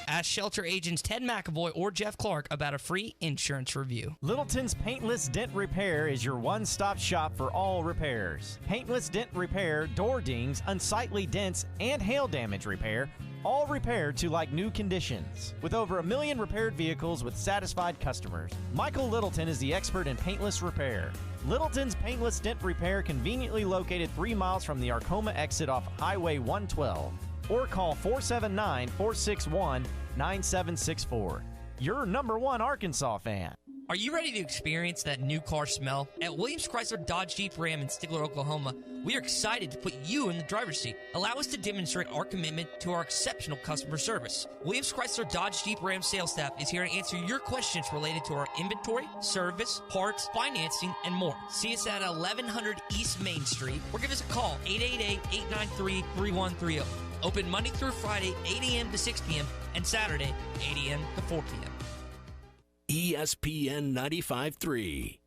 Ask Shelter agents Ted McAvoy or Jeff Clark about a free insurance review. Littleton's Paintless Dent Repair is your one-stop shop for all repairs. Paintless Dent Repair, door dings, unsightly dents, and hail damage repair, all repaired to like new conditions. With over 1 million repaired vehicles with satisfied customers, Michael Littleton is the expert in paintless repair. Littleton's Paintless Dent Repair, conveniently located 3 miles from the Arcoma exit off Highway 112. Or call 479-461-9764. Your #1 Arkansas fan. Are you ready to experience that new car smell? At Williams Chrysler Dodge Jeep Ram in Stigler, Oklahoma, we are excited to put you in the driver's seat. Allow us to demonstrate our commitment to our exceptional customer service. Williams Chrysler Dodge Jeep Ram sales staff is here to answer your questions related to our inventory, service, parts, financing, and more. See us at 1100 East Main Street or give us a call, 888-893-3130. Open Monday through Friday, 8 a.m. to 6 p.m., and Saturday, 8 a.m. to 4 p.m. ESPN 95.3.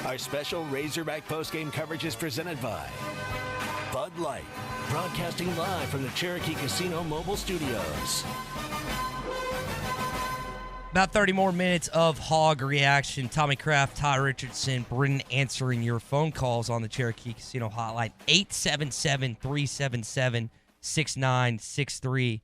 Our special Razorback postgame coverage is presented by Bud Light, broadcasting live from the Cherokee Casino Mobile Studios. About 30 more minutes of Hog reaction. Tommy Kraft, Ty Richardson, Brennan answering your phone calls on the Cherokee Casino hotline. 877-377-6963. A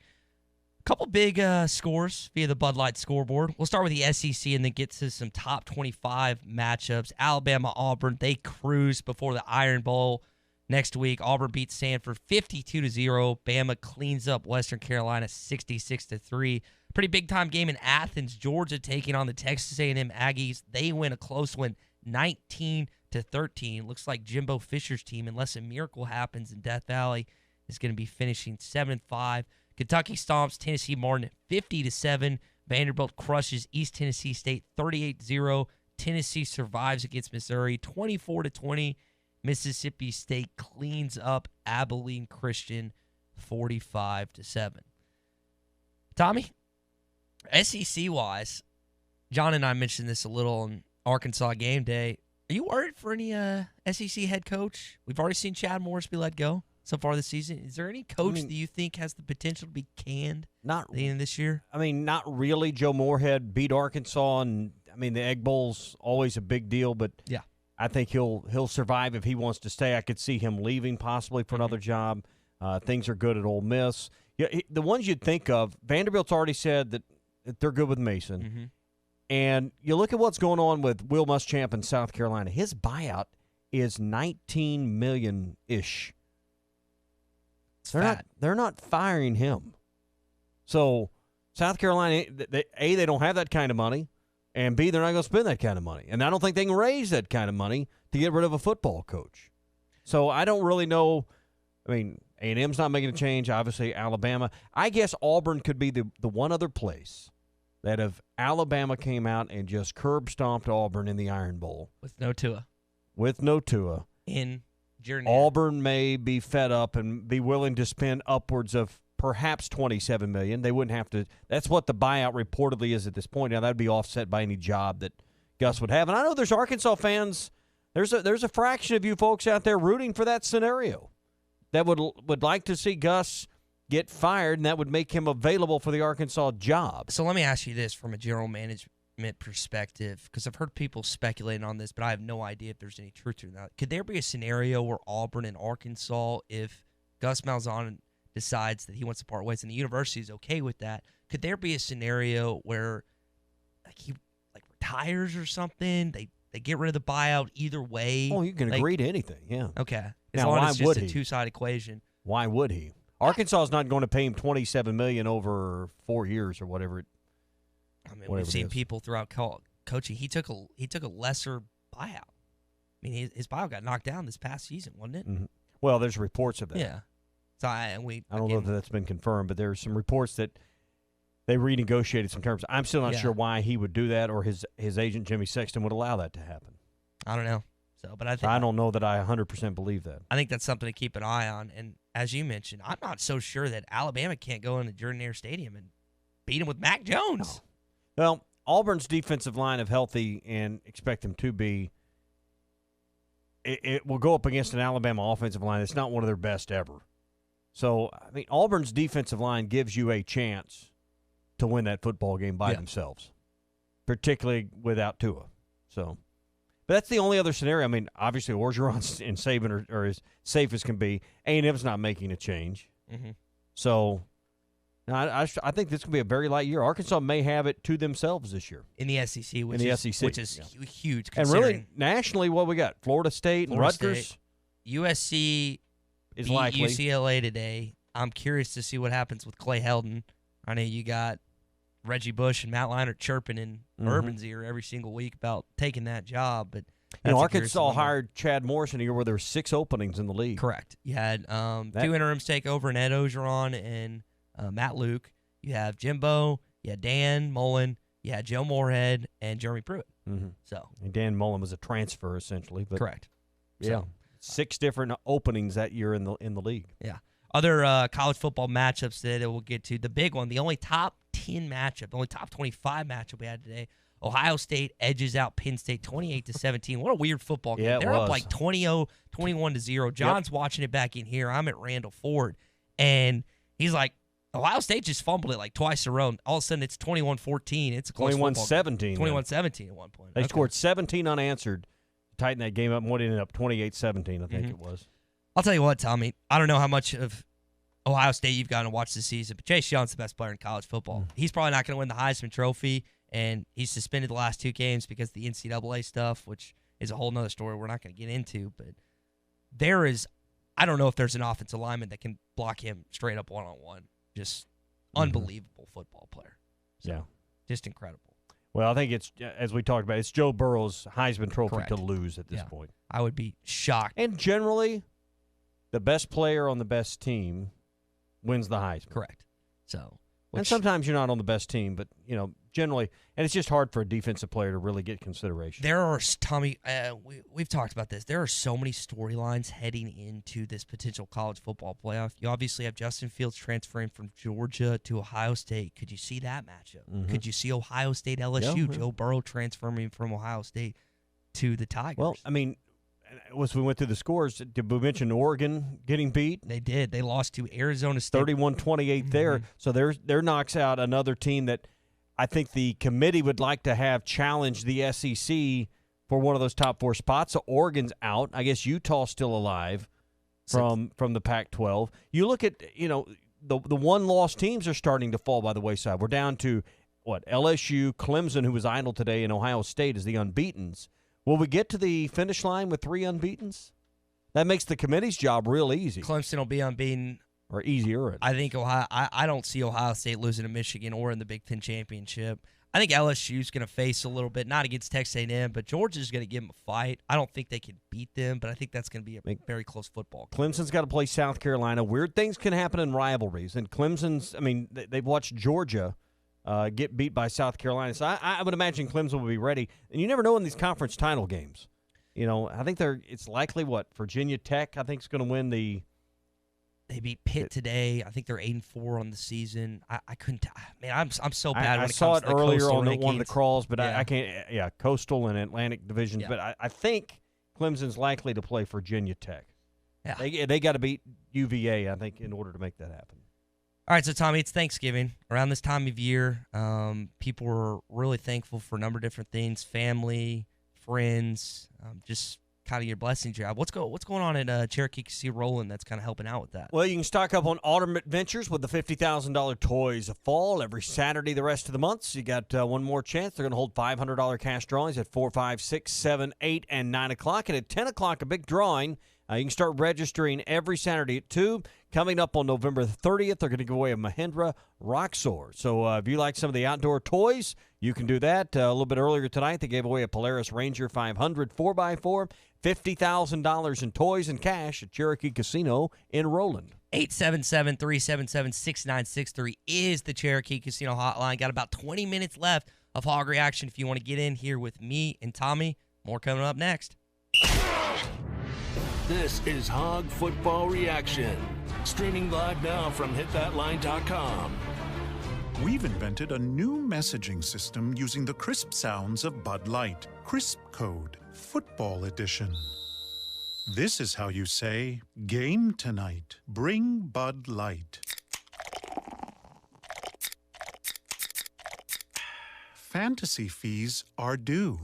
couple big scores via the Bud Light scoreboard. We'll start with the SEC and then get to some top 25 matchups. Alabama, Auburn, they cruise before the Iron Bowl next week. Auburn beats Stanford 52-0. Bama cleans up Western Carolina 66-3. Pretty big-time game in Athens. Georgia taking on the Texas A&M Aggies. They win a close one, 19-13. Looks like Jimbo Fisher's team, unless a miracle happens in Death Valley, is going to be finishing 7-5. Kentucky stomps Tennessee Martin 50-7. Vanderbilt crushes East Tennessee State 38-0. Tennessee survives against Missouri 24-20. Mississippi State cleans up Abilene Christian 45-7. Tommy? SEC-wise, John and I mentioned this a little on Arkansas game day. Are you worried for any SEC head coach? We've already seen Chad Morris be let go so far this season. Is there any coach that you think has the potential to be canned at the end of this year? I mean, not really. Joe Moorhead beat Arkansas, and I mean the Egg Bowl's always a big deal, but yeah, I think he'll survive if he wants to stay. I could see him leaving possibly for another job. Things are good at Ole Miss. Yeah, the ones you'd think of, Vanderbilt's already said that they're good with Mason. Mm-hmm. And you look at what's going on with Will Muschamp in South Carolina. His buyout is $19 million-ish. They're not firing him. So South Carolina, they don't have that kind of money, and B, they're not going to spend that kind of money. And I don't think they can raise that kind of money to get rid of a football coach. So I don't really know. I mean, A&M's not making a change. Obviously, Alabama. I guess Auburn could be the one other place that if Alabama came out and just curb-stomped Auburn in the Iron Bowl. With no Tua. In Auburn may be fed up and be willing to spend upwards of perhaps $27 million. They wouldn't have to. That's what the buyout reportedly is at this point. Now, that would be offset by any job that Gus would have. And I know there's Arkansas fans. There's a fraction of you folks out there rooting for that scenario that would like to see Gus get fired, and that would make him available for the Arkansas job. So let me ask you this from a general recruitment perspective, because I've heard people speculating on this, but I have no idea if there's any truth to that. Could there be a scenario where Auburn and Arkansas, if Gus Malzahn decides that he wants to part ways and the university is okay with that, could there be a scenario where he retires or something? They get rid of the buyout either way. Oh, you can agree to anything, yeah. Okay. As now, long why as it's would just a he? two-side equation. Why would he? Arkansas is not going to pay him $27 million over 4 years or whatever. We've seen people throughout coaching. He took a lesser buyout. I mean, his buyout got knocked down this past season, wasn't it? Mm-hmm. Well, there's reports of that. Yeah. So I don't know if that's been confirmed, but there's some reports that they renegotiated some terms. I'm still not sure why he would do that, or his agent Jimmy Sexton would allow that to happen. I don't know. But I think I don't know that I 100% believe that. I think that's something to keep an eye on. And as you mentioned, I'm not so sure that Alabama can't go into Jordan Hare Stadium and beat him with Mac Jones. No. Well, Auburn's defensive line, if healthy, and expect them to be, it will go up against an Alabama offensive line that's not one of their best ever. So, I mean, Auburn's defensive line gives you a chance to win that football game by themselves, particularly without Tua. So, but that's the only other scenario. I mean, obviously, Orgeron and Saban are as safe as can be. A&M's not making a change. Mm-hmm. So, I think this could be a very light year. Arkansas may have it to themselves this year. In the SEC, which is huge. And really, nationally, what we got? Florida State and Rutgers? State. USC is beat likely. UCLA today. I'm curious to see what happens with Clay Helton. I know you got Reggie Bush and Matt Leinart chirping in Urban's ear every single week about taking that job, but Arkansas hired Chad Morris in a year where there were 6 openings in the league. Correct. You had 2 interims take over in Ed Ogeron and Matt Luke. You have Jimbo. You had Dan Mullen. You had Joe Moorhead and Jeremy Pruitt. Mm-hmm. So and Dan Mullen was a transfer essentially, but correct. Yeah, 6 different openings that year in the league. Yeah. Other college football matchups that we'll get to. The big one, the only top 10 matchup, the only top 25 matchup we had today. Ohio State edges out Penn State 28-17. What a weird football game. Yeah, They're up like 21-0. John's watching it back in here. I'm at Randall Ford. And he's like, Ohio State just fumbled it like twice in a row. All of a sudden, it's 21-14. It's a close 21-17. 21-17 at one point. They scored 17 unanswered. Tighten that game up, and what ended up 28-17, I think it was. I'll tell you what, Tommy. I don't know how much of Ohio State you've gotten to watch this season, but Chase Young's the best player in college football. He's probably not going to win the Heisman Trophy, and he's suspended the last 2 games because of the NCAA stuff, which is a whole nother story we're not going to get into. But I don't know if there's an offensive lineman that can block him straight up one-on-one. Just unbelievable football player. So, just incredible. Well, I think it's, as we talked about, it's Joe Burrow's Heisman Trophy to lose at this point. I would be shocked. And generally, the best player on the best team wins the Heisman. Correct. So, and sometimes you're not on the best team, but, generally, and it's just hard for a defensive player to really get consideration. There are, Tommy, we've talked about this. There are so many storylines heading into this potential college football playoff. You obviously have Justin Fields transferring from Georgia to Ohio State. Could you see that matchup? Mm-hmm. Could you see Ohio State LSU? Joe Burrow transferring from Ohio State to the Tigers. Well, I mean, as we went through the scores, did we mention Oregon getting beat? They did. They lost to Arizona State. 31-28 there. So there knocks out another team that I think the committee would like to have challenge the SEC for one of those top 4 spots. So Oregon's out. I guess Utah's still alive from the Pac-12. You look at, the one-loss teams are starting to fall by the wayside. We're down to, LSU, Clemson, who was idle today, and Ohio State as the unbeatens. Will we get to the finish line with 3 unbeatens? That makes the committee's job real easy. Clemson will be unbeaten. Or easier. I think I don't see Ohio State losing to Michigan or in the Big Ten Championship. I think LSU's going to face a little bit, not against Texas A&M, but Georgia's going to give them a fight. I don't think they can beat them, but I think that's going to be a very close football game. Clemson's got to play South Carolina. Weird things can happen in rivalries. And Clemson's, they've watched Georgia get beat by South Carolina. So I would imagine Clemson will be ready. And you never know in these conference title games. I think it's likely Virginia Tech, I think, is going to win the. They beat Pitt today. I think they're 8-4 on the season. I couldn't. I'm so bad. I saw it earlier on one of the crawls, but I can't. Yeah, Coastal and Atlantic divisions. Yeah. But I think Clemson's likely to play Virginia Tech. Yeah, they got to beat UVA, I think, in order to make that happen. All right, so Tommy, it's Thanksgiving. Around this time of year, people are really thankful for a number of different things: family, friends, just kind of your blessings you have. What's going on at Cherokee Casino Roland that's kind of helping out with that? Well, you can stock up on autumn adventures with the $50,000 Toys of Fall every Saturday the rest of the month. So you got one more chance. They're going to hold $500 cash drawings at 4, 5, 6, 7, 8, and 9 o'clock. And at 10 o'clock, a big drawing. You can start registering every Saturday at 2. Coming up on November 30th, they're going to give away a Mahindra Roxor. So if you like some of the outdoor toys, you can do that. A little bit earlier tonight, they gave away a Polaris Ranger 500 4x4, $50,000 in toys and cash at Cherokee Casino in Roland. 877-377-6963 is the Cherokee Casino hotline. Got about 20 minutes left of Hog Reaction if you want to get in here with me and Tommy. More coming up next. This is Hog Football Reaction, streaming live now from hitthatline.com. We've invented a new messaging system using the crisp sounds of Bud Light. Crisp Code, Football Edition. This is how you say, game tonight. Bring Bud Light. Fantasy fees are due.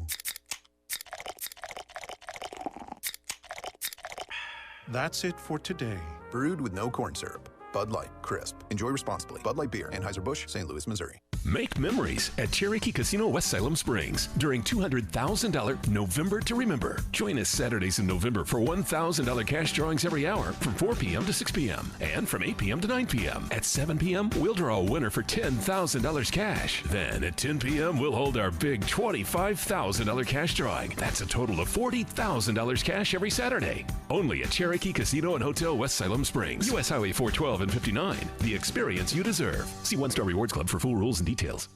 That's it for today. Brewed with no corn syrup. Bud Light, crisp. Enjoy responsibly. Bud Light Beer, Anheuser-Busch, St. Louis, Missouri. Make memories at Cherokee Casino West Salem Springs during $200,000 November to Remember. Join us Saturdays in November for $1,000 cash drawings every hour from 4 p.m. to 6 p.m. and from 8 p.m. to 9 p.m. At 7 p.m., we'll draw a winner for $10,000 cash. Then at 10 p.m., we'll hold our big $25,000 cash drawing. That's a total of $40,000 cash every Saturday. Only at Cherokee Casino and Hotel West Salem Springs. U.S. Highway 412 and 59. The experience you deserve. See One Star Rewards Club for full rules and details.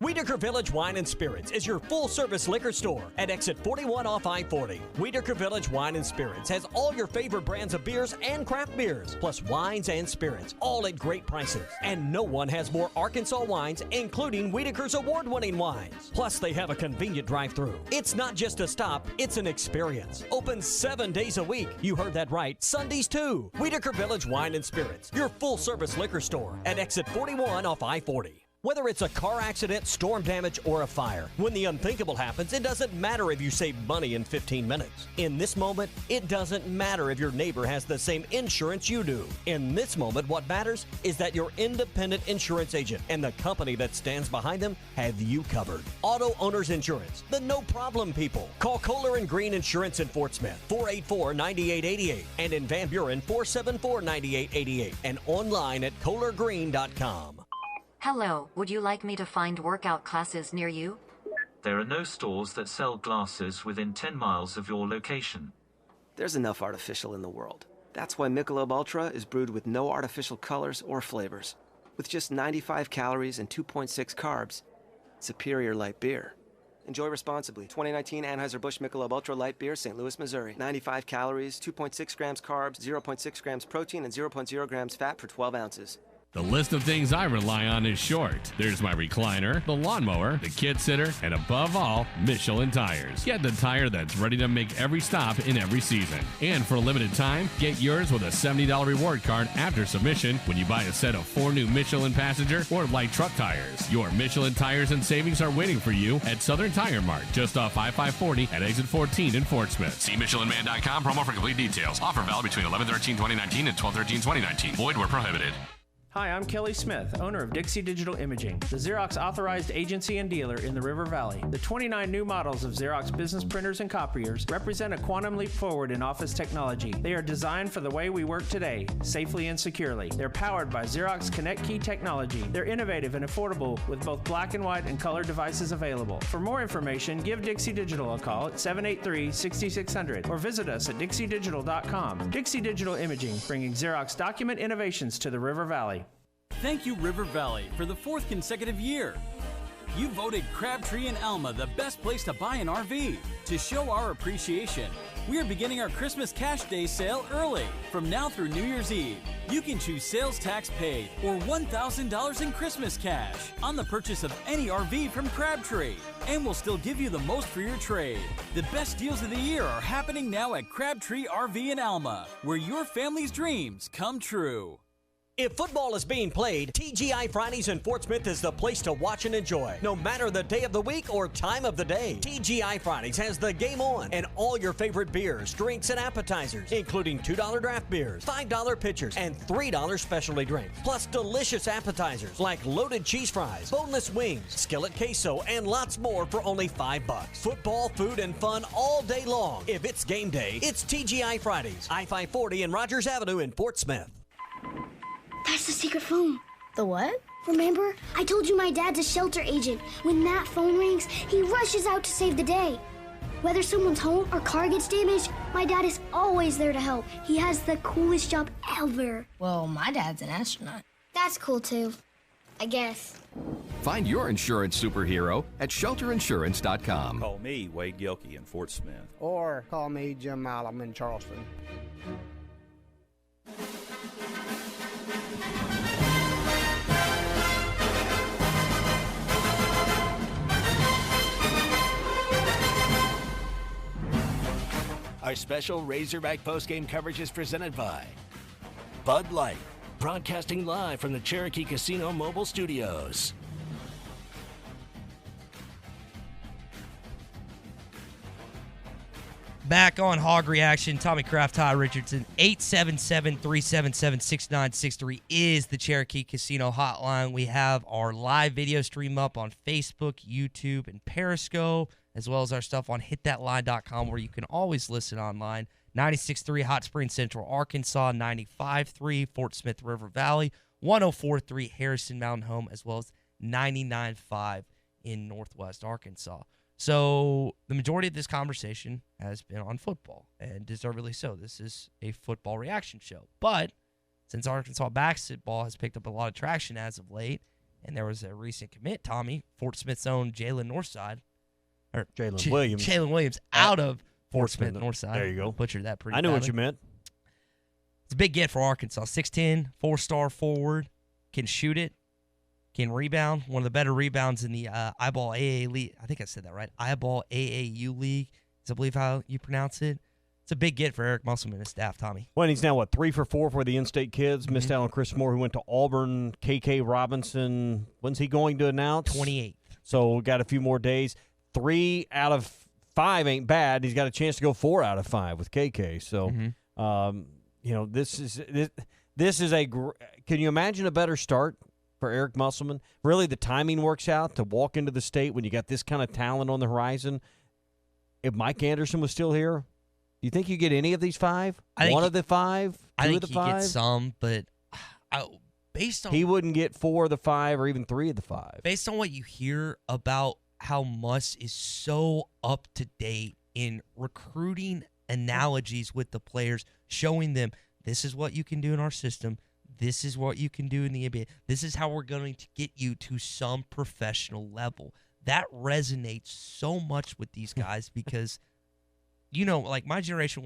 Whitaker Village Wine and Spirits is your full-service liquor store at exit 41 off I-40. Whitaker Village Wine and Spirits has all your favorite brands of beers and craft beers, plus wines and spirits, all at great prices. And no one has more Arkansas wines, including Whitaker's award-winning wines. Plus, they have a convenient drive-thru. It's not just a stop, it's an experience. Open 7 days a week. You heard that right. Sundays, too. Whitaker Village Wine and Spirits, your full-service liquor store at exit 41 off I-40. Whether it's a car accident, storm damage, or a fire, when the unthinkable happens, it doesn't matter if you save money in 15 minutes. In this moment, it doesn't matter if your neighbor has the same insurance you do. In this moment, what matters is that your independent insurance agent and the company that stands behind them have you covered. Auto Owners Insurance, the no-problem people. Call Kohler and Green Insurance in Fort Smith, 484-9888, and in Van Buren, 474-9888, and online at kohlergreen.com. Hello, would you like me to find workout classes near you? There are no stores that sell glasses within 10 miles of your location. There's enough artificial in the world. That's why Michelob Ultra is brewed with no artificial colors or flavors. With just 95 calories and 2.6 carbs, superior light beer. Enjoy responsibly. 2019 Anheuser-Busch Michelob Ultra Light Beer, St. Louis, Missouri. 95 calories, 2.6 grams carbs, 0.6 grams protein, and 0.0 grams fat for 12 ounces. The list of things I rely on is short. There's my recliner, the lawnmower, the kid sitter, and above all, Michelin tires. Get the tire that's ready to make every stop in every season. And for a limited time, get yours with a $70 reward card after submission when you buy a set of 4 new Michelin passenger or light truck tires. Your Michelin tires and savings are waiting for you at Southern Tire Mart, just off I-540 at exit 14 in Fort Smith. See MichelinMan.com promo for complete details. Offer valid between 11/13/2019 and 12/13/2019. Void where prohibited. Hi, I'm Kelly Smith, owner of Dixie Digital Imaging, the Xerox authorized agency and dealer in the River Valley. The 29 new models of Xerox business printers and copiers represent a quantum leap forward in office technology. They are designed for the way we work today, safely and securely. They're powered by Xerox Connect Key technology. They're innovative and affordable with both black and white and color devices available. For more information, give Dixie Digital a call at 783-6600 or visit us at dixiedigital.com. Dixie Digital Imaging, bringing Xerox document innovations to the River Valley. Thank you, River Valley, for the 4th consecutive year. You voted Crabtree and Alma the best place to buy an RV. To show our appreciation, we are beginning our Christmas Cash Day sale early. From now through New Year's Eve, you can choose sales tax paid or $1,000 in Christmas cash on the purchase of any RV from Crabtree. And we'll still give you the most for your trade. The best deals of the year are happening now at Crabtree RV in Alma, where your family's dreams come true. If football is being played, TGI Fridays in Fort Smith is the place to watch and enjoy. No matter the day of the week or time of the day, TGI Fridays has the game on and all your favorite beers, drinks, and appetizers, including $2 draft beers, $5 pitchers, and $3 specialty drinks. Plus delicious appetizers like loaded cheese fries, boneless wings, skillet queso, and lots more for only $5. Football, food, and fun all day long. If it's game day, it's TGI Fridays, I-540 and Rogers Avenue in Fort Smith. That's the secret phone. The what? Remember? I told you my dad's a shelter agent. When that phone rings, he rushes out to save the day. Whether someone's home or car gets damaged, my dad is always there to help. He has the coolest job ever. Well, my dad's an astronaut. That's cool too, I guess. Find your insurance superhero at shelterinsurance.com. Call me, Wade Gilkey in Fort Smith. Or call me, Jim Malum in Charleston. Our special Razorback postgame coverage is presented by Bud Light, broadcasting live from the Cherokee Casino mobile studios. Back on Hog Reaction, Tommy Kraft, Ty Richardson. 877-377-6963 is the Cherokee Casino hotline. We have our live video stream up on Facebook, YouTube, and Periscope, as well as our stuff on hitthatline.com, where you can always listen online. 96.3 Hot Springs Central, Arkansas, 95.3 Fort Smith River Valley, 104.3 Harrison Mountain Home, as well as 99.5 in Northwest Arkansas. So the majority of this conversation has been on football, and deservedly so. This is a football reaction show. But since Arkansas basketball has picked up a lot of traction as of late, and there was a recent commit, Tommy, Fort Smith's own Jalen Williams out of Fort Smith Northside. There you go. Butchered that pretty I knew badly. what you meant. It's a big get for Arkansas. 6'10", 4-star forward, can shoot it, can rebound. One of the better rebounds in the Eyeball AA League. I think I said that right. Eyeball AAU League is, I believe, how you pronounce it. It's a big get for Eric Musselman and his staff, Tommy. Well, and he's now, 3 for 4 for the in-state kids. Mm-hmm. Missed out on Chris Moore, who went to Auburn. KK Robinson, when's he going to announce? 28th. So we got a few more days. 3 out of 5 ain't bad. He's got a chance to go 4 out of 5 with KK. So, this is a. Can you imagine a better start for Eric Musselman? Really, the timing works out to walk into the state when you got this kind of talent on the horizon. If Mike Anderson was still here, do you think you get any of these 5? One of the 5? 2 of the 5? I think he gets some, but based on he wouldn't get 4 of the 5 or even 3 of the 5. Based on what you hear about how Muss is so up to date in recruiting analogies with the players, showing them this is what you can do in our system. This is what you can do in the NBA. This is how we're going to get you to some professional level. That resonates so much with these guys because, like my generation,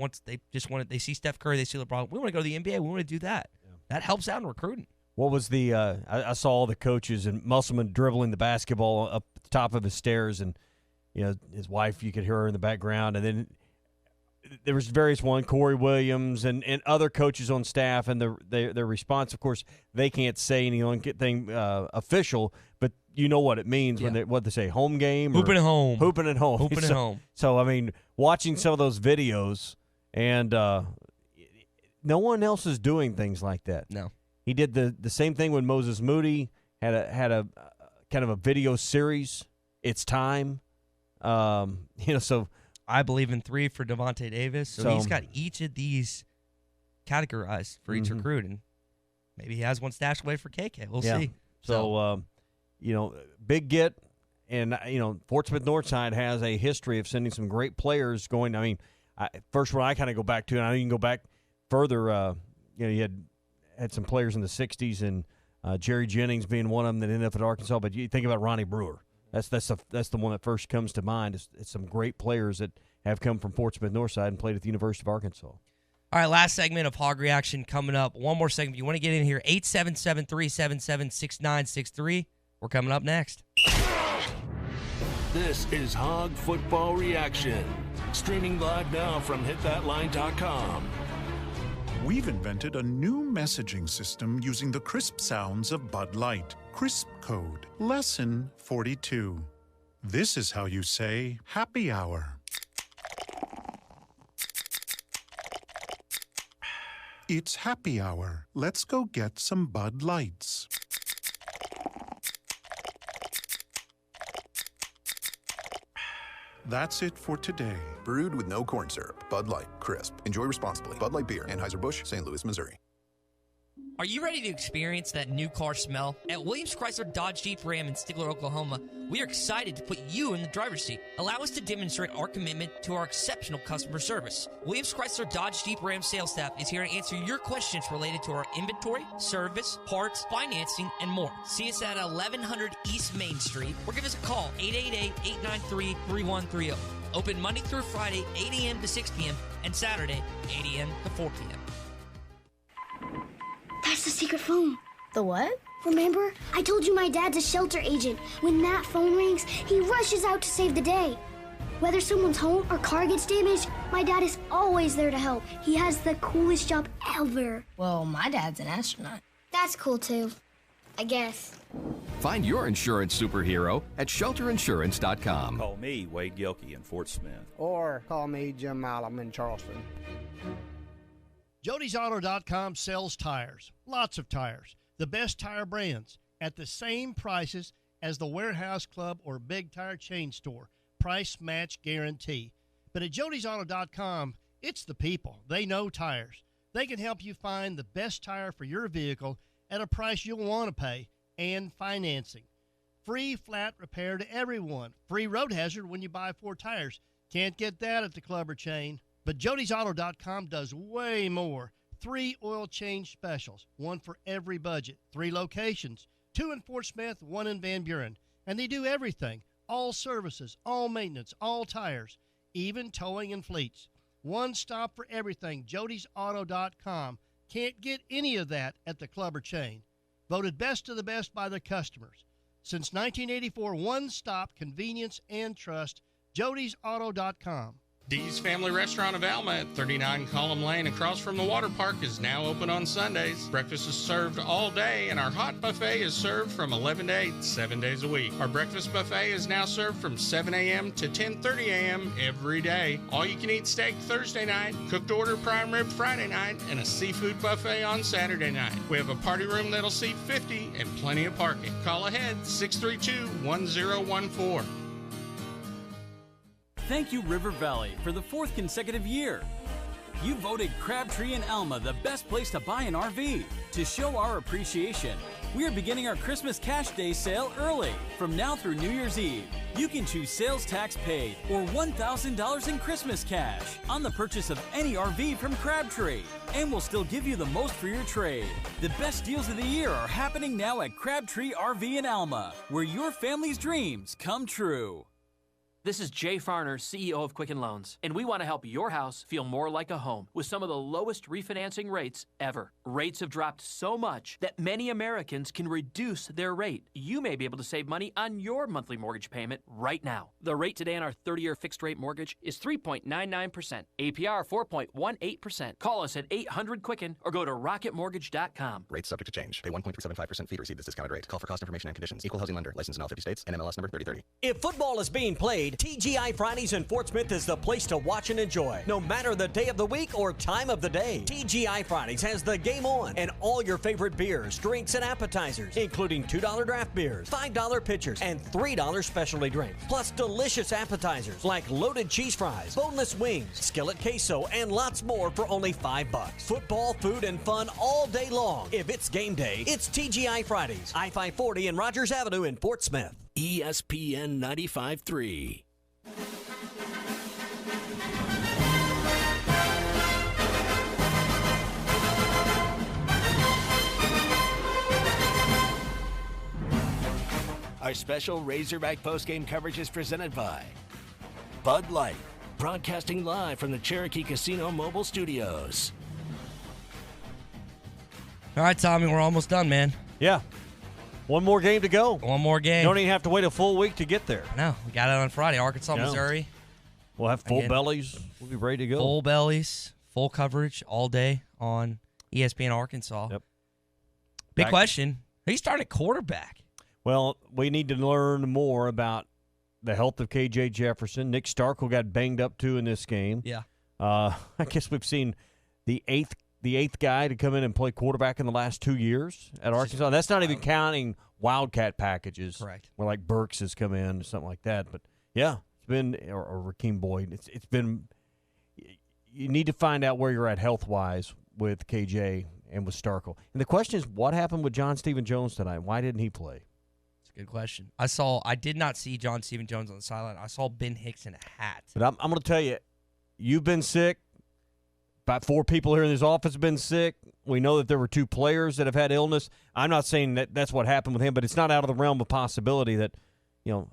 they see Steph Curry, they see LeBron. We want to go to the NBA. We want to do that. Yeah. That helps out in recruiting. What was the I saw all the coaches and Musselman dribbling the basketball up the top of his stairs, and his wife, you could hear her in the background, and then there was various Corey Williams and other coaches on staff, and their response, of course, they can't say anything official, but you know what it means when what they say, home game, hooping at home, hooping at home, hooping at home. So I mean, watching some of those videos, and no one else is doing things like that. No. He did the same thing when Moses Moody had a kind of a video series. It's time, So I believe in 3 for Devontae Davis. So he's got each of these categorized for each recruit, and maybe he has one stashed away for KK. We'll see. So big get, and Fort Smith Northside has a history of sending some great players going. I mean, first one I kind of go back to, and I know you can go back further. You had some players in the 60s, and Jerry Jennings being one of them that ended up at Arkansas. But you think about Ronnie Brewer. That's the one that first comes to mind. It's some great players that have come from Fort Smith Northside and played at the University of Arkansas. All right, last segment of Hog Reaction coming up. One more segment. If you want to get in here, 877-377-6963. We're coming up next. This is Hog Football Reaction. Streaming live now from hitthatline.com. We've invented a new messaging system using the crisp sounds of Bud Light. Crisp Code. Lesson 42. This is how you say happy hour. It's happy hour. Let's go get some Bud Lights. That's it for today. Brewed with no corn syrup. Bud Light. Crisp. Enjoy responsibly. Bud Light Beer. Anheuser-Busch, St. Louis, Missouri. Are you ready to experience that new car smell? At Williams Chrysler Dodge Jeep Ram in Stigler, Oklahoma, we are excited to put you in the driver's seat. Allow us to demonstrate our commitment to our exceptional customer service. Williams Chrysler Dodge Jeep Ram sales staff is here to answer your questions related to our inventory, service, parts, financing, and more. See us at 1100 East Main Street or give us a call, 888-893-3130. Open Monday through Friday, 8 a.m. to 6 p.m. and Saturday, 8 a.m. to 4 p.m. That's the secret phone. The what? Remember? I told you my dad's a shelter agent. When that phone rings, he rushes out to save the day. Whether someone's home or car gets damaged, my dad is always there to help. He has the coolest job ever. Well, my dad's an astronaut. That's cool too, I guess. Find your insurance superhero at shelterinsurance.com. Call me, Wade Gilkey in Fort Smith. Or call me, Jim Malum in Charleston. Jody'sAuto.com sells tires, lots of tires, the best tire brands, at the same prices as the Warehouse Club or Big Tire Chain Store. Price match guarantee. But at Jody'sAuto.com, it's the people. They know tires. They can help you find the best tire for your vehicle at a price you'll want to pay and financing. Free flat repair to everyone. Free road hazard when you buy 4 tires. Can't get that at the club or chain. But Jody'sAuto.com does way more. 3 oil change specials, 1 for every budget. 3 locations, 2 in Fort Smith, 1 in Van Buren. And they do everything. All services, all maintenance, all tires, even towing and fleets. One stop for everything, Jody'sAuto.com. Can't get any of that at the club or chain. Voted best of the best by the customers. Since 1984, one stop, convenience and trust, Jody'sAuto.com. Dee's Family Restaurant of Alma at 39 Column Lane across from the water park is now open on Sundays. Breakfast is served all day and our hot buffet is served from 11 to 8, 7 days a week. Our breakfast buffet is now served from 7 a.m. to 10:30 a.m. every day. All you can eat steak Thursday night, cooked order prime rib Friday night, and a seafood buffet on Saturday night. We have a party room that'll seat 50 and plenty of parking. Call ahead 632-1014. Thank you, River Valley, for the 4th consecutive year. You voted Crabtree and Alma the best place to buy an RV. To show our appreciation, we are beginning our Christmas Cash Day sale early. From now through New Year's Eve, you can choose sales tax paid or $1,000 in Christmas cash on the purchase of any RV from Crabtree. And we'll still give you the most for your trade. The best deals of the year are happening now at Crabtree RV in Alma, where your family's dreams come true. This is Jay Farner, CEO of Quicken Loans, and we want to help your house feel more like a home with some of the lowest refinancing rates ever. Rates have dropped so much that many Americans can reduce their rate. You may be able to save money on your monthly mortgage payment right now. The rate today on our 30-year fixed-rate mortgage is 3.99%, APR 4.18%. Call us at 800-QUICKEN or go to rocketmortgage.com. Rates subject to change. Pay 1.375% fee to receive this discounted rate. Call for cost information and conditions. Equal housing lender. Licensed in all 50 states. NMLS number 3030. If football is being played, TGI Fridays in Fort Smith is the place to watch and enjoy. No matter the day of the week or time of the day, TGI Fridays has the game on and all your favorite beers, drinks, and appetizers, including $2 draft beers, $5 pitchers, and $3 specialty drinks. Plus delicious appetizers like loaded cheese fries, boneless wings, skillet queso, and lots more for only $5. Football, food, and fun all day long. If it's game day, it's TGI Fridays, I-540 and Rogers Avenue in Fort Smith. ESPN 95.3. Our special Razorback postgame coverage is presented by Bud Light, broadcasting live from the Cherokee Casino Mobile Studios. All right, Tommy, we're almost done, man. Yeah. One more game to go. One more game. Don't even have to wait a full week to get there. No, we got it on Friday. Arkansas, Missouri. We'll have full bellies. We'll be ready to go. Full bellies, full coverage all day on ESPN Arkansas. Yep. Big question. Who's starting at quarterback? Well, we need to learn more about the health of KJ Jefferson. Nick Starkel got banged up, too, in this game. Yeah. I guess we've seen the eighth guy to come in and play quarterback in the last 2 years at Arkansas. That's not even counting Wildcat packages. Correct. Where, like, Burks has come in or something like that. But, yeah, it's been – or Rakeem Boyd. It's been – you need to find out where you're at health-wise with KJ and with Starkel. And the question is, what happened with John Stephen Jones tonight? Why didn't he play? Good question. I did not see John Stephen Jones on the sideline. I saw Ben Hicks in a hat. But I'm going to tell you, you've been sick. About 4 people here in this office have been sick. We know that there were 2 players that have had illness. I'm not saying that that's what happened with him, but it's not out of the realm of possibility that, some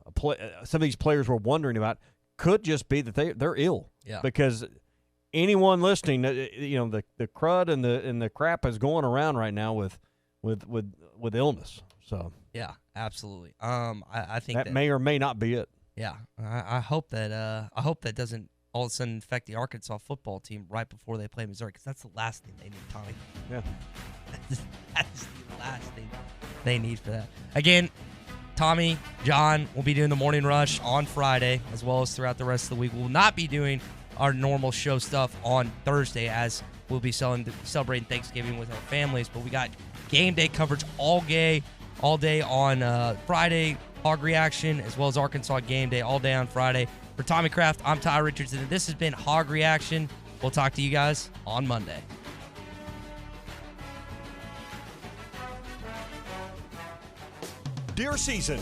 of these players we're wondering about could just be that they're ill. Yeah. Because anyone listening, the crud and the crap is going around right now with illness. So yeah, absolutely. I think that may or may not be it. Yeah, I hope that doesn't all of a sudden affect the Arkansas football team right before they play Missouri, because that's the last thing they need, Tommy. Yeah, that's the last thing they need for that. Again, Tommy, John will be doing the morning rush on Friday as well as throughout the rest of the week. We will not be doing our normal show stuff on Thursday, as we'll be celebrating Thanksgiving with our families. But we got game day coverage all day on Friday, Hog Reaction, as well as Arkansas Game Day all day on Friday. For Tommy Kraft, I'm Ty Richardson, and this has been Hog Reaction. We'll talk to you guys on Monday. Deer season